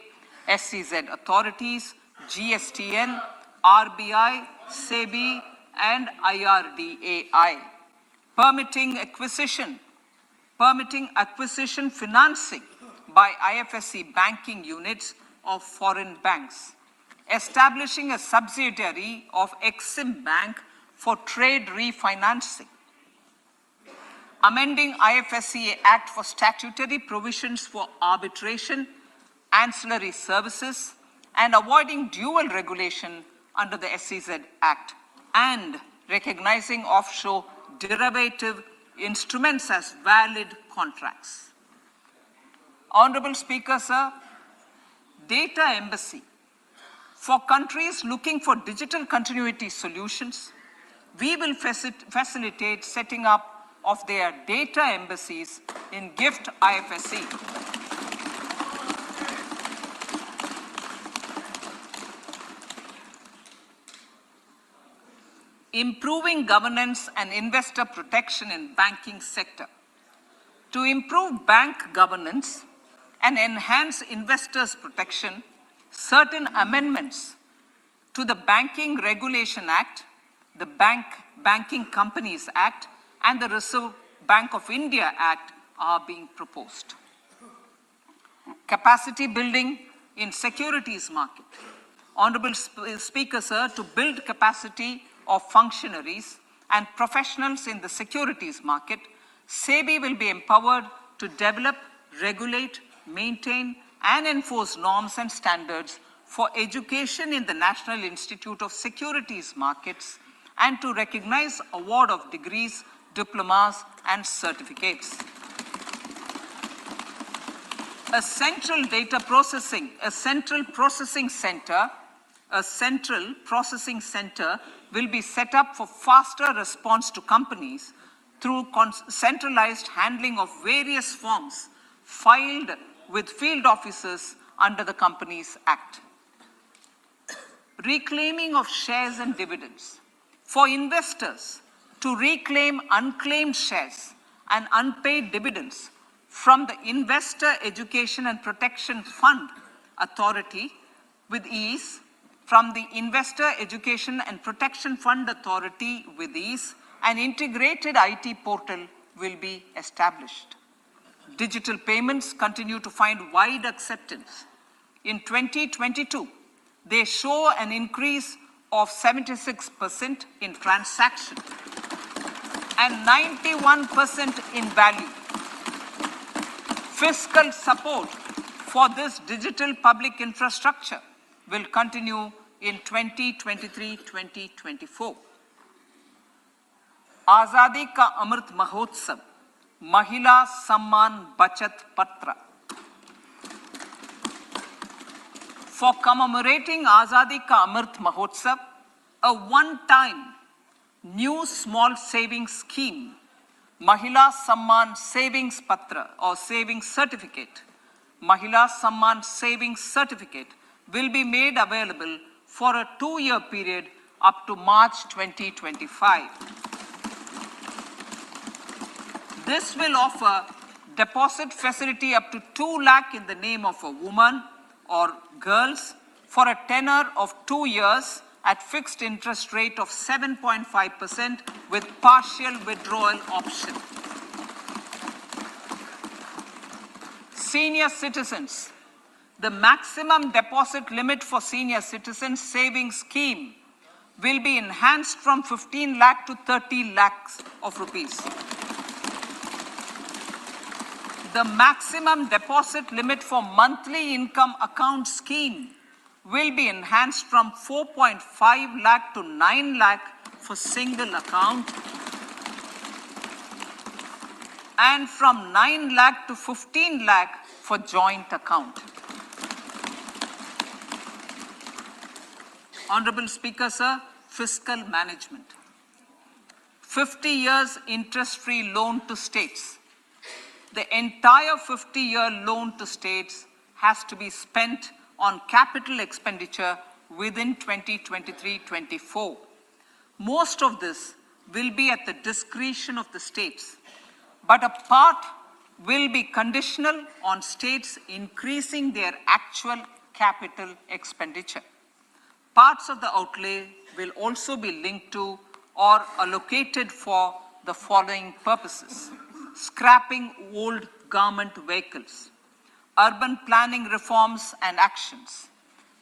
SEZ authorities, GSTN, RBI, SEBI, and IRDAI. Permitting acquisition financing by IFSC banking units of foreign banks. Establishing a subsidiary of Exim Bank for trade refinancing. Amending IFSCA Act for statutory provisions for arbitration, ancillary services, and avoiding dual regulation under the SEZ Act, and recognizing offshore derivative instruments as valid contracts. Honorable Speaker, sir, data embassy. For countries looking for digital continuity solutions, we will facilitate setting up of their data embassies in GIFT IFSC. Improving governance and investor protection in banking sector. To improve bank governance and enhance investors' protection, certain amendments to the Banking Regulation Act, the Banking Companies Act, and the Reserve Bank of India Act are being proposed. Capacity building in securities market. Honorable Speaker, sir, to build capacity of functionaries and professionals in the securities market, SEBI will be empowered to develop, regulate, maintain, and enforce norms and standards for education in the National Institute of Securities Markets and to recognize award of degrees, diplomas, and certificates. A central processing center will be set up for faster response to companies through centralized handling of various forms filed with field officers under the Companies Act. Reclaiming of shares and dividends. For investors to reclaim unclaimed shares and unpaid dividends from the Investor Education and Protection Fund Authority with ease, an integrated IT portal will be established. Digital payments continue to find wide acceptance. In 2022, they show an increase of 76% in transaction and 91% in value. Fiscal support for this digital public infrastructure will continue in 2023-2024. Azadi Ka Amrit Mahotsav, Mahila Samman Bachat Patra. For commemorating Azadi Ka Amrit Mahotsav, a one-time new small savings scheme, Mahila Samman Savings Patra or Savings Certificate, Mahila Samman Savings Certificate will be made available for a 2-year period up to March 2025. This will offer deposit facility up to 2 lakh in the name of a woman or girls for a tenure of 2 years at fixed interest rate of 7.5% with partial withdrawal option. Senior citizens. The maximum deposit limit for senior citizens savings scheme will be enhanced from 15 lakh to 30 lakhs of rupees. The maximum deposit limit for monthly income account scheme will be enhanced from 4.5 lakh to 9 lakh for single account and from 9 lakh to 15 lakh for joint account. Honorable Speaker, sir, fiscal management. 50 years interest-free loan to states. the entire 50-year loan to states has to be spent on capital expenditure within 2023-24. Most of this will be at the discretion of the states, but a part will be conditional on states increasing their actual capital expenditure. Parts of the outlay will also be linked to or allocated for the following purposes: scrapping old government vehicles, urban planning reforms and actions,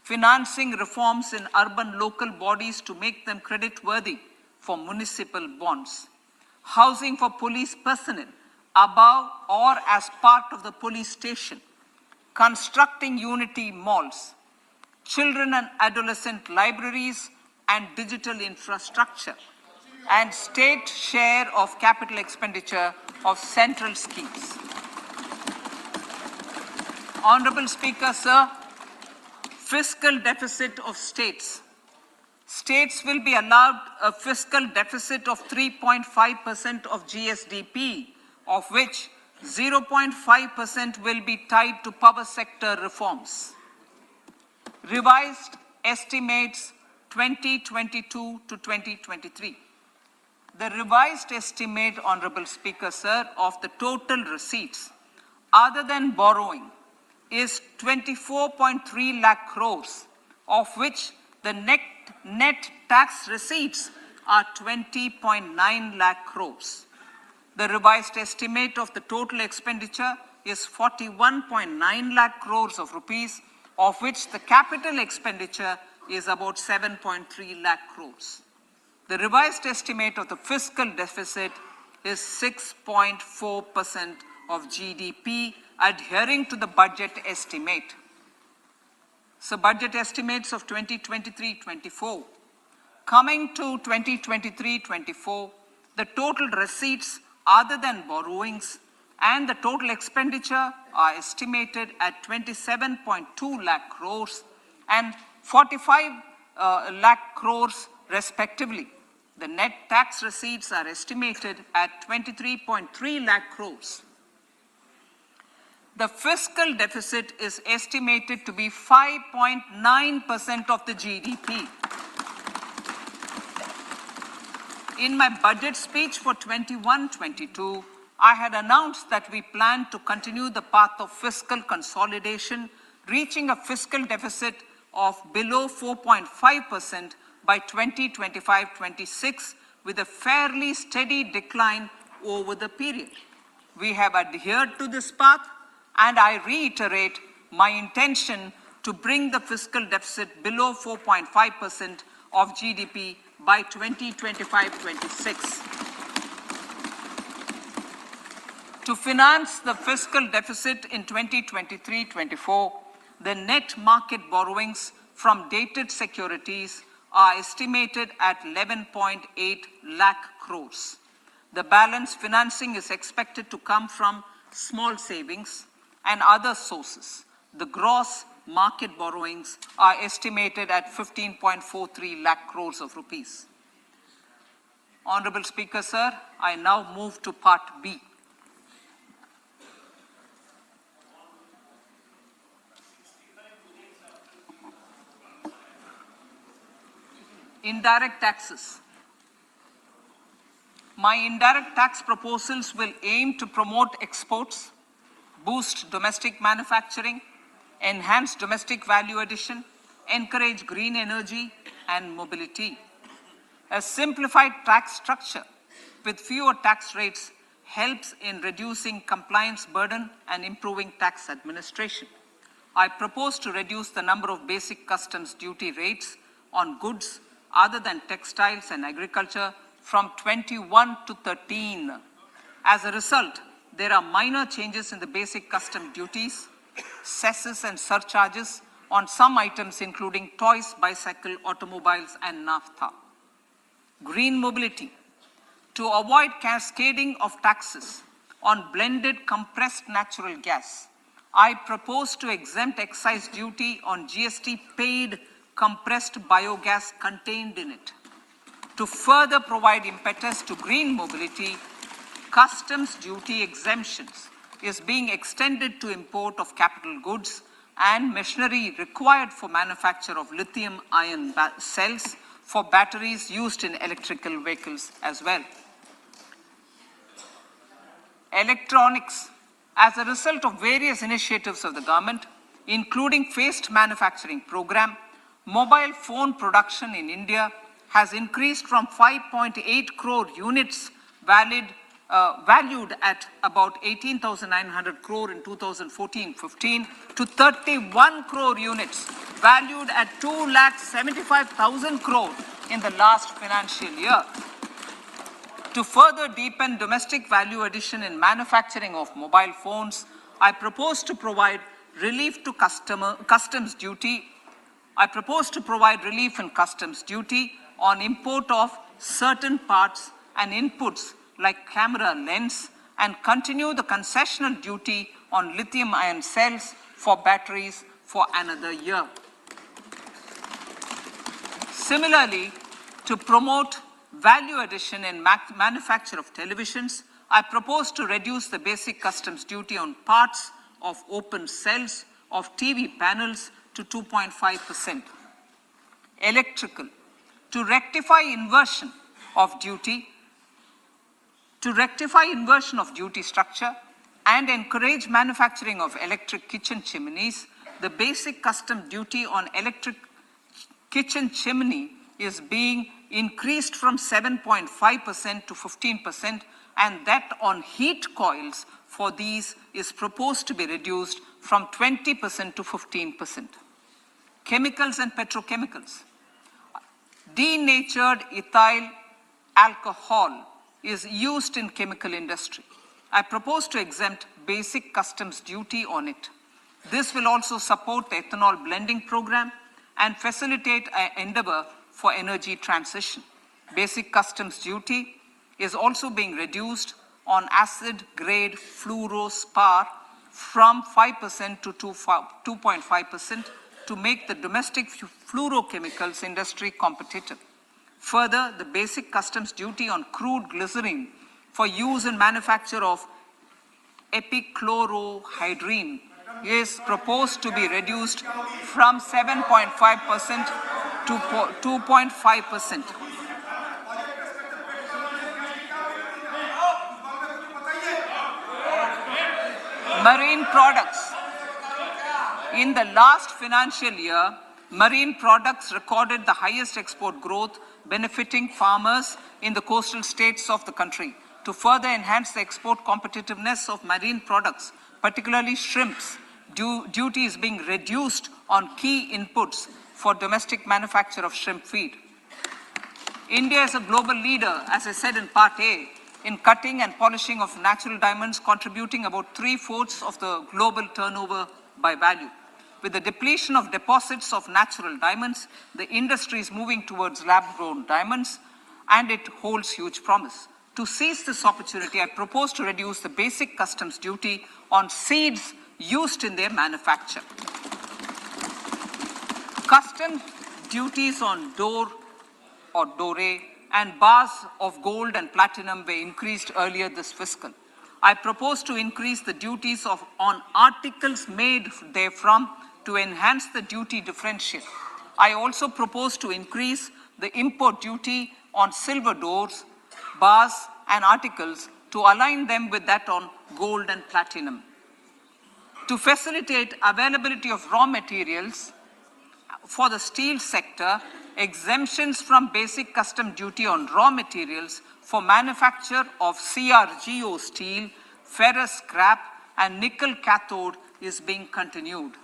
financing reforms in urban local bodies to make them creditworthy for municipal bonds, housing for police personnel above or as part of the police station, constructing unity malls, children and adolescent libraries and digital infrastructure, and state share of capital expenditure of central schemes. Honorable Speaker, sir, fiscal deficit of states. States will be allowed a fiscal deficit of 3.5% of GSDP, of which 0.5% will be tied to power sector reforms. Revised estimates 2022 to 2023. The revised estimate, Honorable Speaker, sir, of the total receipts other than borrowing is 24.3 lakh crores, of which the net tax receipts are 20.9 lakh crores. The revised estimate of the total expenditure is 41.9 lakh crores of rupees, of which the capital expenditure is about 7.3 lakh crores. The revised estimate of the fiscal deficit is 6.4% of GDP, adhering to the budget estimate. So budget estimates of 2023-24. Coming to 2023-24, the total receipts other than borrowings and the total expenditure are estimated at 27.2 lakh crores and 45 lakh crores respectively. The net tax receipts are estimated at 23.3 lakh crores. The fiscal deficit is estimated to be 5.9% of the GDP. In my budget speech for 21-22, I had announced that we plan to continue the path of fiscal consolidation, reaching a fiscal deficit of below 4.5% by 2025-26, with a fairly steady decline over the period. We have adhered to this path, and I reiterate my intention to bring the fiscal deficit below 4.5% of GDP by 2025-26. To finance the fiscal deficit in 2023-24, the net market borrowings from dated securities are estimated at 11.8 lakh crores. The balance financing is expected to come from small savings and other sources. The gross market borrowings are estimated at 15.43 lakh crores of rupees. Honorable Speaker, sir, I now move to Part B. Indirect taxes. My indirect tax proposals will aim to promote exports, boost domestic manufacturing, enhance domestic value addition, encourage green energy and mobility. A simplified tax structure with fewer tax rates helps in reducing compliance burden and improving tax administration. I propose to reduce the number of basic customs duty rates on goods other than textiles and agriculture from 21 to 13. As a result, there are minor changes in the basic custom duties, cesses and surcharges on some items including toys, bicycle, automobiles and naphtha. Green mobility. To avoid cascading of taxes on blended compressed natural gas, I propose to exempt excise duty on GST paid compressed biogas contained in it. To further provide impetus to green mobility, customs duty exemptions is being extended to import of capital goods and machinery required for manufacture of lithium-ion cells for batteries used in electrical vehicles as well. Electronics. As a result of various initiatives of the government, including phased manufacturing program, mobile phone production in India has increased from 5.8 crore units valued at about 18,900 crore in 2014-15 to 31 crore units valued at 2,75,000 crore in the last financial year. To further deepen domestic value addition in manufacturing of mobile phones, I propose to provide relief to customs duty. I propose to provide relief in customs duty on import of certain parts and inputs like camera lens and continue the concessional duty on lithium-ion cells for batteries for another year. Similarly, to promote value addition in manufacture of televisions, I propose to reduce the basic customs duty on parts of open cells of TV panels to 2.5%. Electrical. To rectify inversion of duty structure and encourage manufacturing of electric kitchen chimneys, the basic custom duty on electric kitchen chimney is being increased from 7.5% to 15%, and that on heat coils for these is proposed to be reduced from 20% to 15%. Chemicals and petrochemicals. Denatured ethyl alcohol is used in chemical industry. I propose to exempt basic customs duty on it. This will also support the ethanol blending program and facilitate an endeavor for energy transition. Basic customs duty is also being reduced on acid-grade fluorospar from 5% to 2.5% to make the domestic fluorochemicals industry competitive. Further, the basic customs duty on crude glycerine for use in manufacture of epichlorohydrin is proposed to be reduced from 7.5% to 2.5%. Marine products. In the last financial year, marine products recorded the highest export growth, benefiting farmers in the coastal states of the country. To further enhance the export competitiveness of marine products, particularly shrimps, duty is being reduced on key inputs for domestic manufacture of shrimp feed. India is a global leader, as I said in Part A, in cutting and polishing of natural diamonds, contributing about 3/4 of the global turnover by value. With the depletion of deposits of natural diamonds, the industry is moving towards lab-grown diamonds, and it holds huge promise. To seize this opportunity, I propose to reduce the basic customs duty on seeds used in their manufacture. Customs duties on dore and bars of gold and platinum were increased earlier this fiscal. I propose to increase the duties on articles made therefrom to enhance the duty differential. I also propose to increase the import duty on silver doors, bars, and articles to align them with that on gold and platinum. To facilitate availability of raw materials for the steel sector, exemptions from basic custom duty on raw materials for manufacture of CRGO steel, ferrous scrap, and nickel cathode is being continued.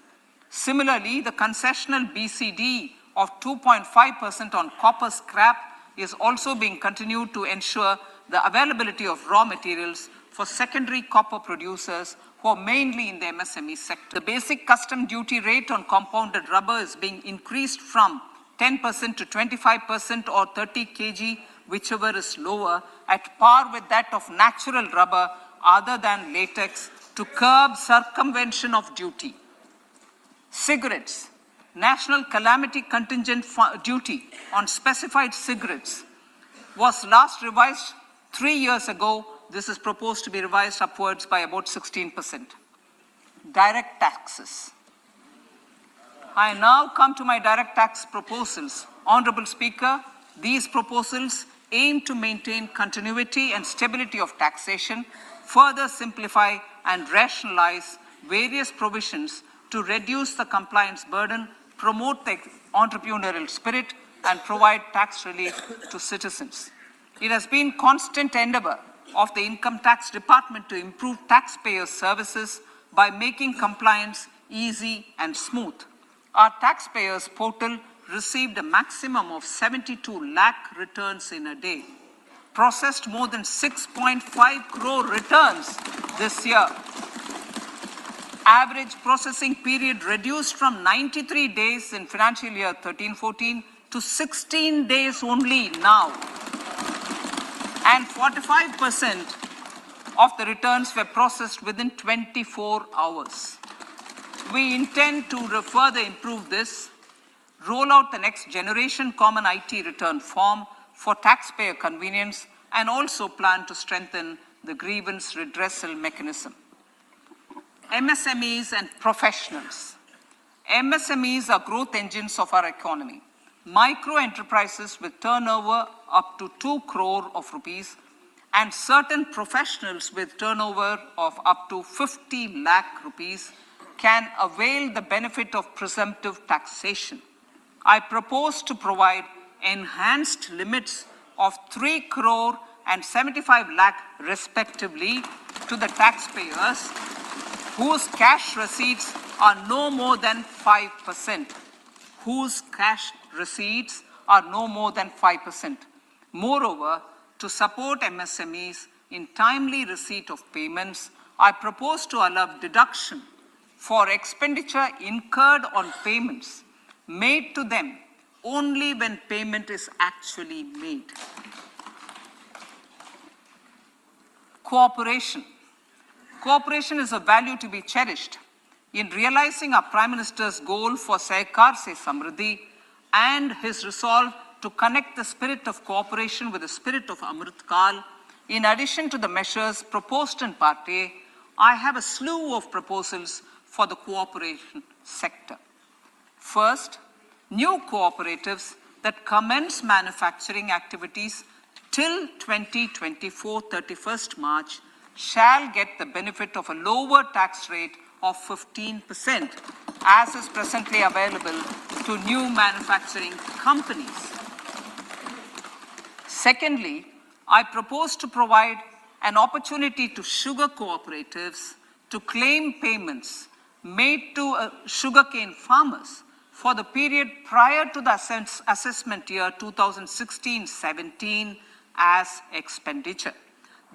Similarly, the concessional BCD of 2.5% on copper scrap is also being continued to ensure the availability of raw materials for secondary copper producers who are mainly in the MSME sector. The basic custom duty rate on compounded rubber is being increased from 10% to 25% or 30 kg, whichever is lower, at par with that of natural rubber other than latex, to curb circumvention of duty. Cigarettes. National calamity contingent duty on specified cigarettes was last revised 3 years ago this is proposed to be revised upwards by about 16%. Direct taxes. I now come to my direct tax proposals. Honorable Speaker, these proposals aim to maintain continuity and stability of taxation, further simplify and rationalize various provisions to reduce the compliance burden, promote the entrepreneurial spirit, and provide tax relief to citizens. It has been constant endeavor of the Income Tax Department to improve taxpayers' services by making compliance easy and smooth. Our taxpayers portal received a maximum of 72 lakh returns in a day, processed more than 6.5 crore returns this year. Average processing period reduced from 93 days in financial year 13-14 to 16 days only now. And 45% of the returns were processed within 24 hours. We intend to further improve this, roll out the next generation common IT return form for taxpayer convenience, and also plan to strengthen the grievance redressal mechanism. MSMEs and professionals. MSMEs are growth engines of our economy. Micro enterprises with turnover up to 2 crore of rupees and certain professionals with turnover of up to 50 lakh rupees can avail the benefit of presumptive taxation. I propose to provide enhanced limits of 3 crore and 75 lakh respectively to the taxpayers whose cash receipts are no more than 5%. Whose cash receipts are no more than 5%. Moreover, to support MSMEs in timely receipt of payments, I propose to allow deduction for expenditure incurred on payments made to them only when payment is actually made. Cooperation. Cooperation is a value to be cherished. In realizing our Prime Minister's goal for Sehkar Se Samriddhi and his resolve to connect the spirit of cooperation with the spirit of Amrit Kal, in addition to the measures proposed in Part A, I have a slew of proposals for the cooperation sector. First, new cooperatives that commence manufacturing activities till 2024, 31st March, shall get the benefit of a lower tax rate of 15%, as is presently available to new manufacturing companies. Secondly, I propose to provide an opportunity to sugar cooperatives to claim payments made to sugarcane farmers for the period prior to the assessment year 2016-17 as expenditure.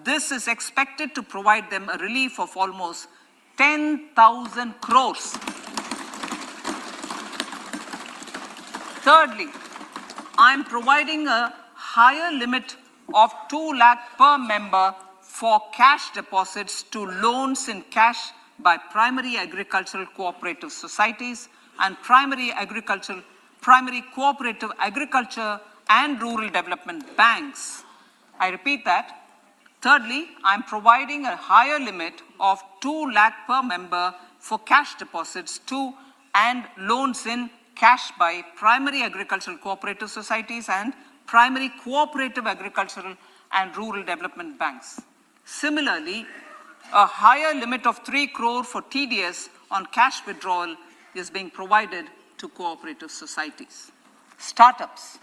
This is expected to provide them a relief of almost 10,000 crores. Thirdly, I am providing a higher limit of 2 lakh per member for cash deposits to loans in cash by primary agricultural cooperative societies and primary cooperative agriculture and rural development banks. I repeat that. Thirdly, I am providing a higher limit of 2 lakh per member for cash deposits to and loans in cash by primary agricultural cooperative societies and primary cooperative agricultural and rural development banks. Similarly, a higher limit of 3 crore for TDS on cash withdrawal is being provided to cooperative societies. Startups.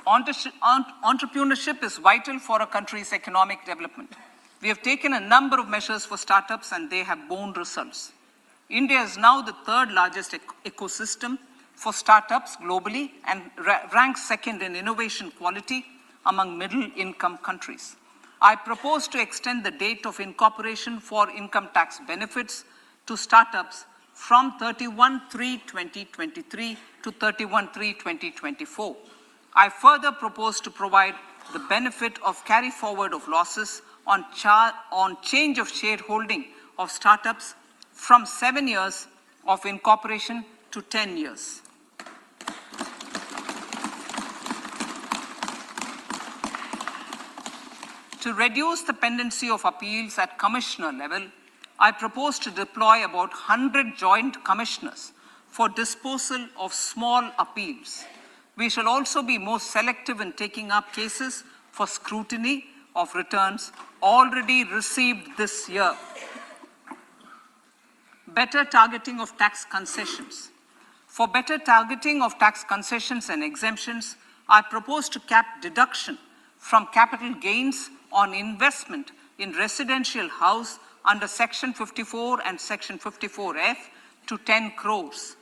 Entrepreneurship is vital for a country's economic development. We have taken a number of measures for startups and they have borne results. India is now the third largest ecosystem for startups globally and ranks second in innovation quality among middle-income countries. I propose to extend the date of incorporation for income tax benefits to startups from 31/3/2023 to 31/3/2024. I further propose to provide the benefit of carry forward of losses on change of shareholding of startups from 7 years of incorporation to 10 years. To reduce the pendency of appeals at commissioner level, I propose to deploy about 100 joint commissioners for disposal of small appeals. We shall also be more selective in taking up cases for scrutiny of returns already received this year. Better targeting of tax concessions. For better targeting of tax concessions and exemptions, I propose to cap deduction from capital gains on investment in residential house under Section 54 and Section 54F to 10 crores.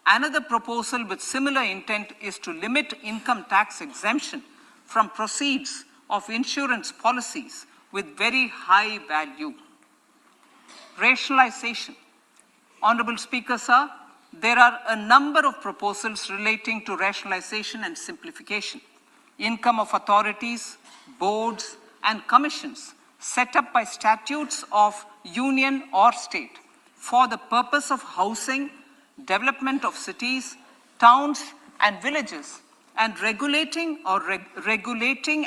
Another proposal with similar intent is to limit income tax exemption from proceeds of insurance policies with very high value. Rationalization. Honorable Speaker, sir, there are a number of proposals relating to rationalization and simplification. Income of authorities, boards, and commissions set up by statutes of union or state for the purpose of housing, development of cities, towns, and villages, and regulating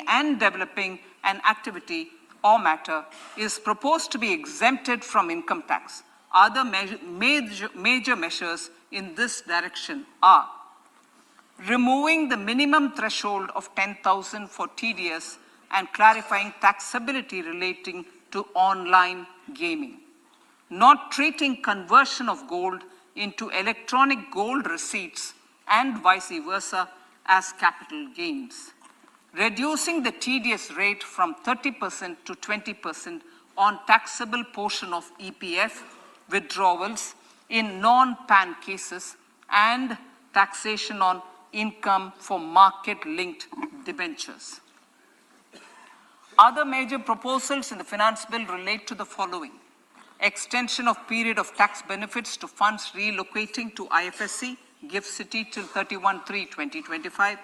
and developing an activity or matter is proposed to be exempted from income tax. Other major measures in this direction are removing the minimum threshold of 10,000 for TDS and clarifying taxability relating to online gaming, not treating conversion of gold into electronic gold receipts and vice versa as capital gains, reducing the TDS rate from 30% to 20% on taxable portion of EPF withdrawals in non-PAN cases, and taxation on income for market-linked debentures. Other major proposals in the finance bill relate to the following: extension of period of tax benefits to funds relocating to IFSC, GIFT City till 31/3/2025,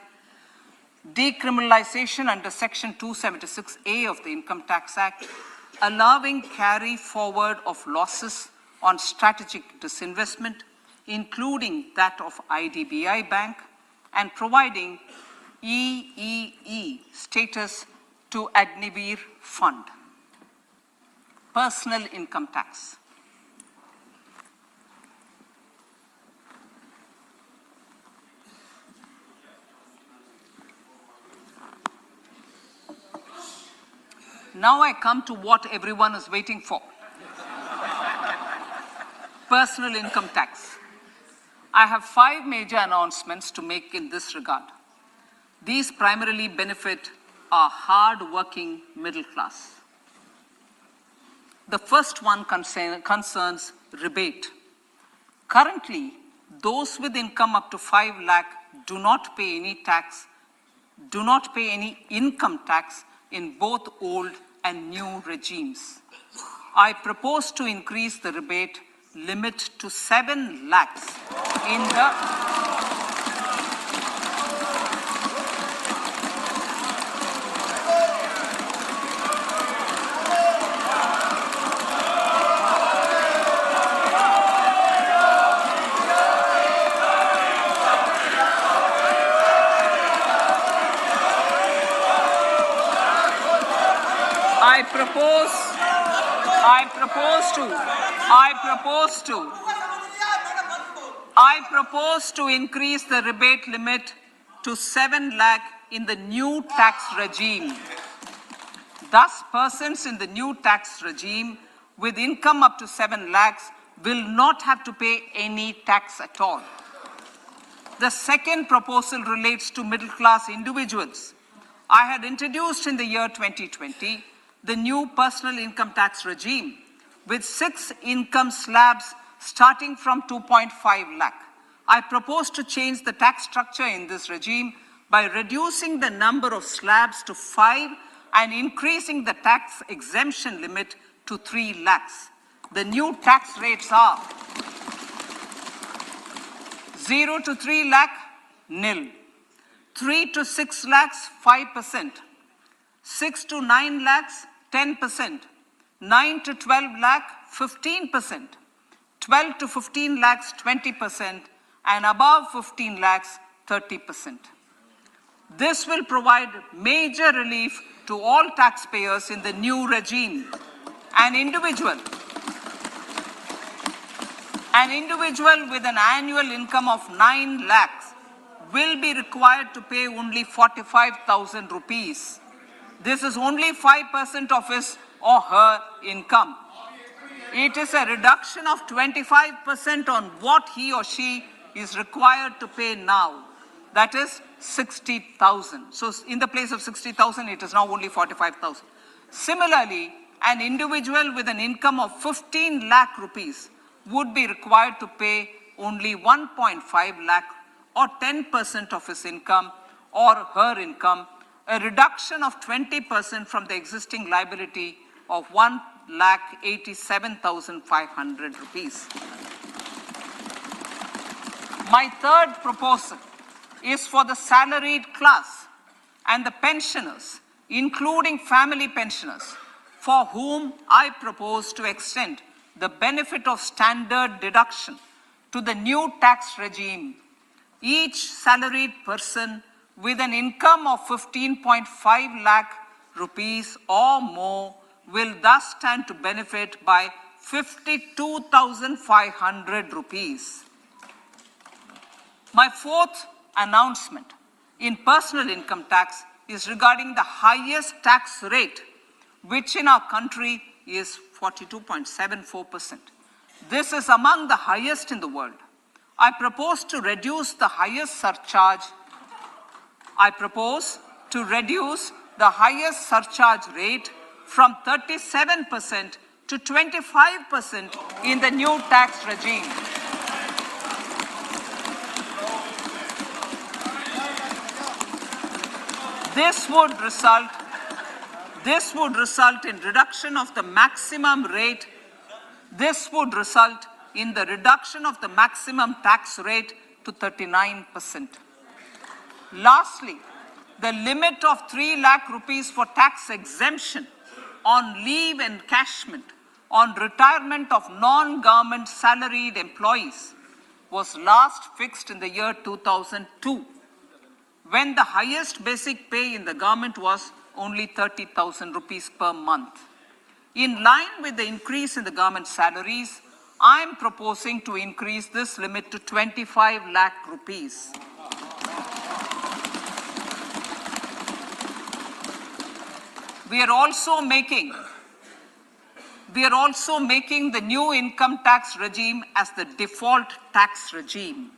decriminalization under Section 276A of the Income Tax Act, allowing carry forward of losses on strategic disinvestment, including that of IDBI Bank, and providing EEE status to Agnivir Fund. Personal income tax. Now I come to what everyone is waiting for. Personal income tax. I have 5 major announcements to make in this regard. These primarily benefit our hard-working middle class. The first one concerns rebate. Currently, those with income up to 5 lakh do not pay any income tax in both old and new regimes. I propose to increase the rebate limit to 7 lakhs in the I propose to increase the rebate limit to 7 lakh in the new tax regime. Thus, persons in the new tax regime with income up to 7 lakhs will not have to pay any tax at all. The second proposal relates to middle class individuals. I had introduced in the year 2020 the new personal income tax regime with 6 income slabs starting from 2.5 lakh. I propose to change the tax structure in this regime by reducing the number of slabs to 5 and increasing the tax exemption limit to 3 lakhs. The new tax rates are 0 to 3 lakh, nil. 3 to 6 lakhs, 5%. 6 to 9 lakhs, 10%. 9 to 12 lakh, 15%. 12 to 15 lakhs, 20%. and above 15 lakhs, 30%. This will provide major relief to all taxpayers in the new regime. An individual with an annual income of 9 lakhs will be required to pay only 45,000 rupees. This is only 5% of his or her income. It is a reduction of 25% on what he or she is required to pay now. That is 60,000. So in the place of 60,000, it is now only 45,000. Similarly, an individual with an income of 15 lakh rupees would be required to pay only 1.5 lakh or 10% of his income or her income, a reduction of 20% from the existing liability of 1,87,500 rupees. My third proposal is for the salaried class and the pensioners, including family pensioners, for whom I propose to extend the benefit of standard deduction to the new tax regime. Each salaried person with an income of 15.5 lakh rupees or more will thus stand to benefit by 52,500 rupees. My fourth announcement in personal income tax is regarding the highest tax rate, which in our country is 42.74%. This is among the highest in the world. I propose to reduce the highest surcharge rate from 37% to 25% in the new tax regime. This would result in reduction of the maximum rate. This would result in the reduction of the maximum tax rate to 39%. Lastly, the limit of 3 lakh rupees for tax exemption on leave encashment on retirement of non-government salaried employees was last fixed in the year 2002, when the highest basic pay in the government was only 30,000 rupees per month. In line with the increase in the government salaries, I am proposing to increase this limit to 25 lakh rupees. We are also making the new income tax regime as the default tax regime.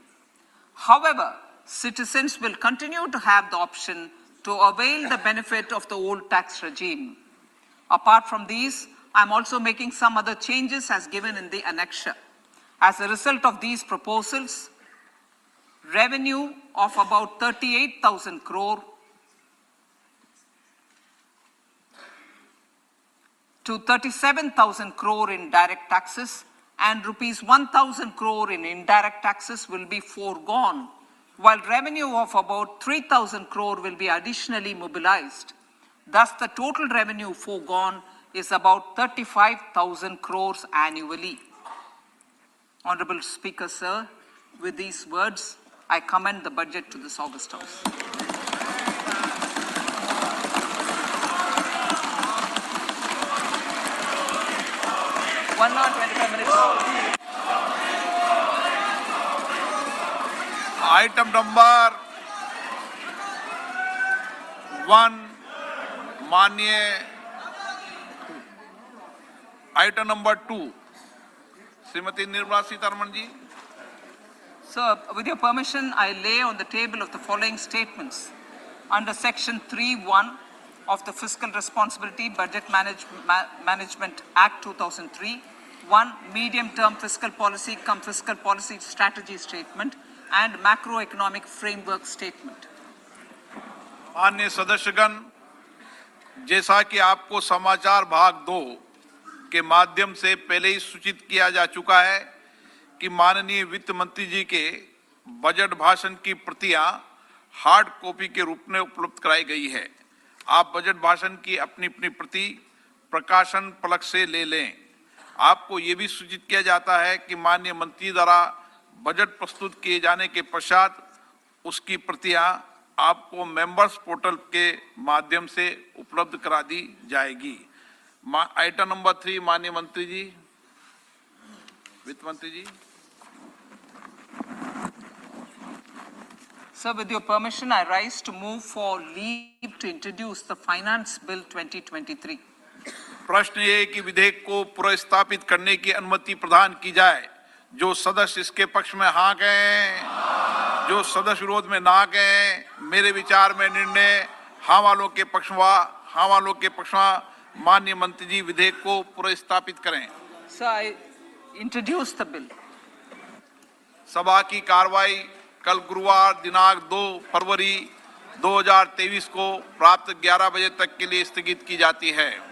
However, citizens will continue to have the option to avail the benefit of the old tax regime. Apart from these, I am also making some other changes as given in the annexure. As a result of these proposals, revenue of about 38,000 crore to 37,000 crore in direct taxes and rupees 1,000 crore in indirect taxes will be foregone, while revenue of about 3,000 crore will be additionally mobilized. Thus, the total revenue foregone is about 35,000 crores annually. Honorable Speaker, sir, with these words, I commend the budget to this August House. One hour, 25 minutes. Item number 1, माननीय item number 2, Shrimati Nirmala Sitharaman ji. Sir, with your permission, I lay on the table of the following statements under Section 3(1) of the Fiscal Responsibility Budget Management Act 2003, 1 medium-term fiscal policy cum fiscal policy strategy statement and macroeconomic framework statement. माननीय सदस्यगण, जैसा कि आपको समाचार भाग 2 के माध्यम से पहले ही सूचित किया जा चुका है कि माननीय वित्त मंत्री जी के बजट भाषण की प्रतियां हार्ड कॉपी के रूप में उपलब्ध कराई गई है। आप बजट भाषण की अपनी अपनी प्रति प्रकाशन फलक से ले लें। आपको ये भी सूचित किया जाता है कि माननीय मंत्री द्वारा बजट प्रस्तुत किए जाने के पश्चात उसकी प्रतियां आपको मेंबर्स पोर्टल के माध्यम से उपलब्ध करा दी जाएगी। आइटम नंबर 3, माननीय मंत्री जी, वित्त मंत्री जी। Sir, with your permission, I rise to move for leave to introduce the Finance Bill 2023. प्रश्न ये है कि विधेयक को पुनर्स्थापित करने की अनुमति प्रदान की जाए। जो सदस्य इसके पक्ष में हाँ कहें, जो सदस्य विरोध में ना कहें। मेरे विचार में निर्णय हाँ वालों के पक्ष में। माननीय मंत्री जी विधेयक को पुनर्स्थापित करें। Sir, I introduce the bill. सभा की कार्रवाई कल गुरुवार दिनांक 2 फरवरी 2023 को प्राप्त 11 बजे तक के लिए स्थगित की जाती है।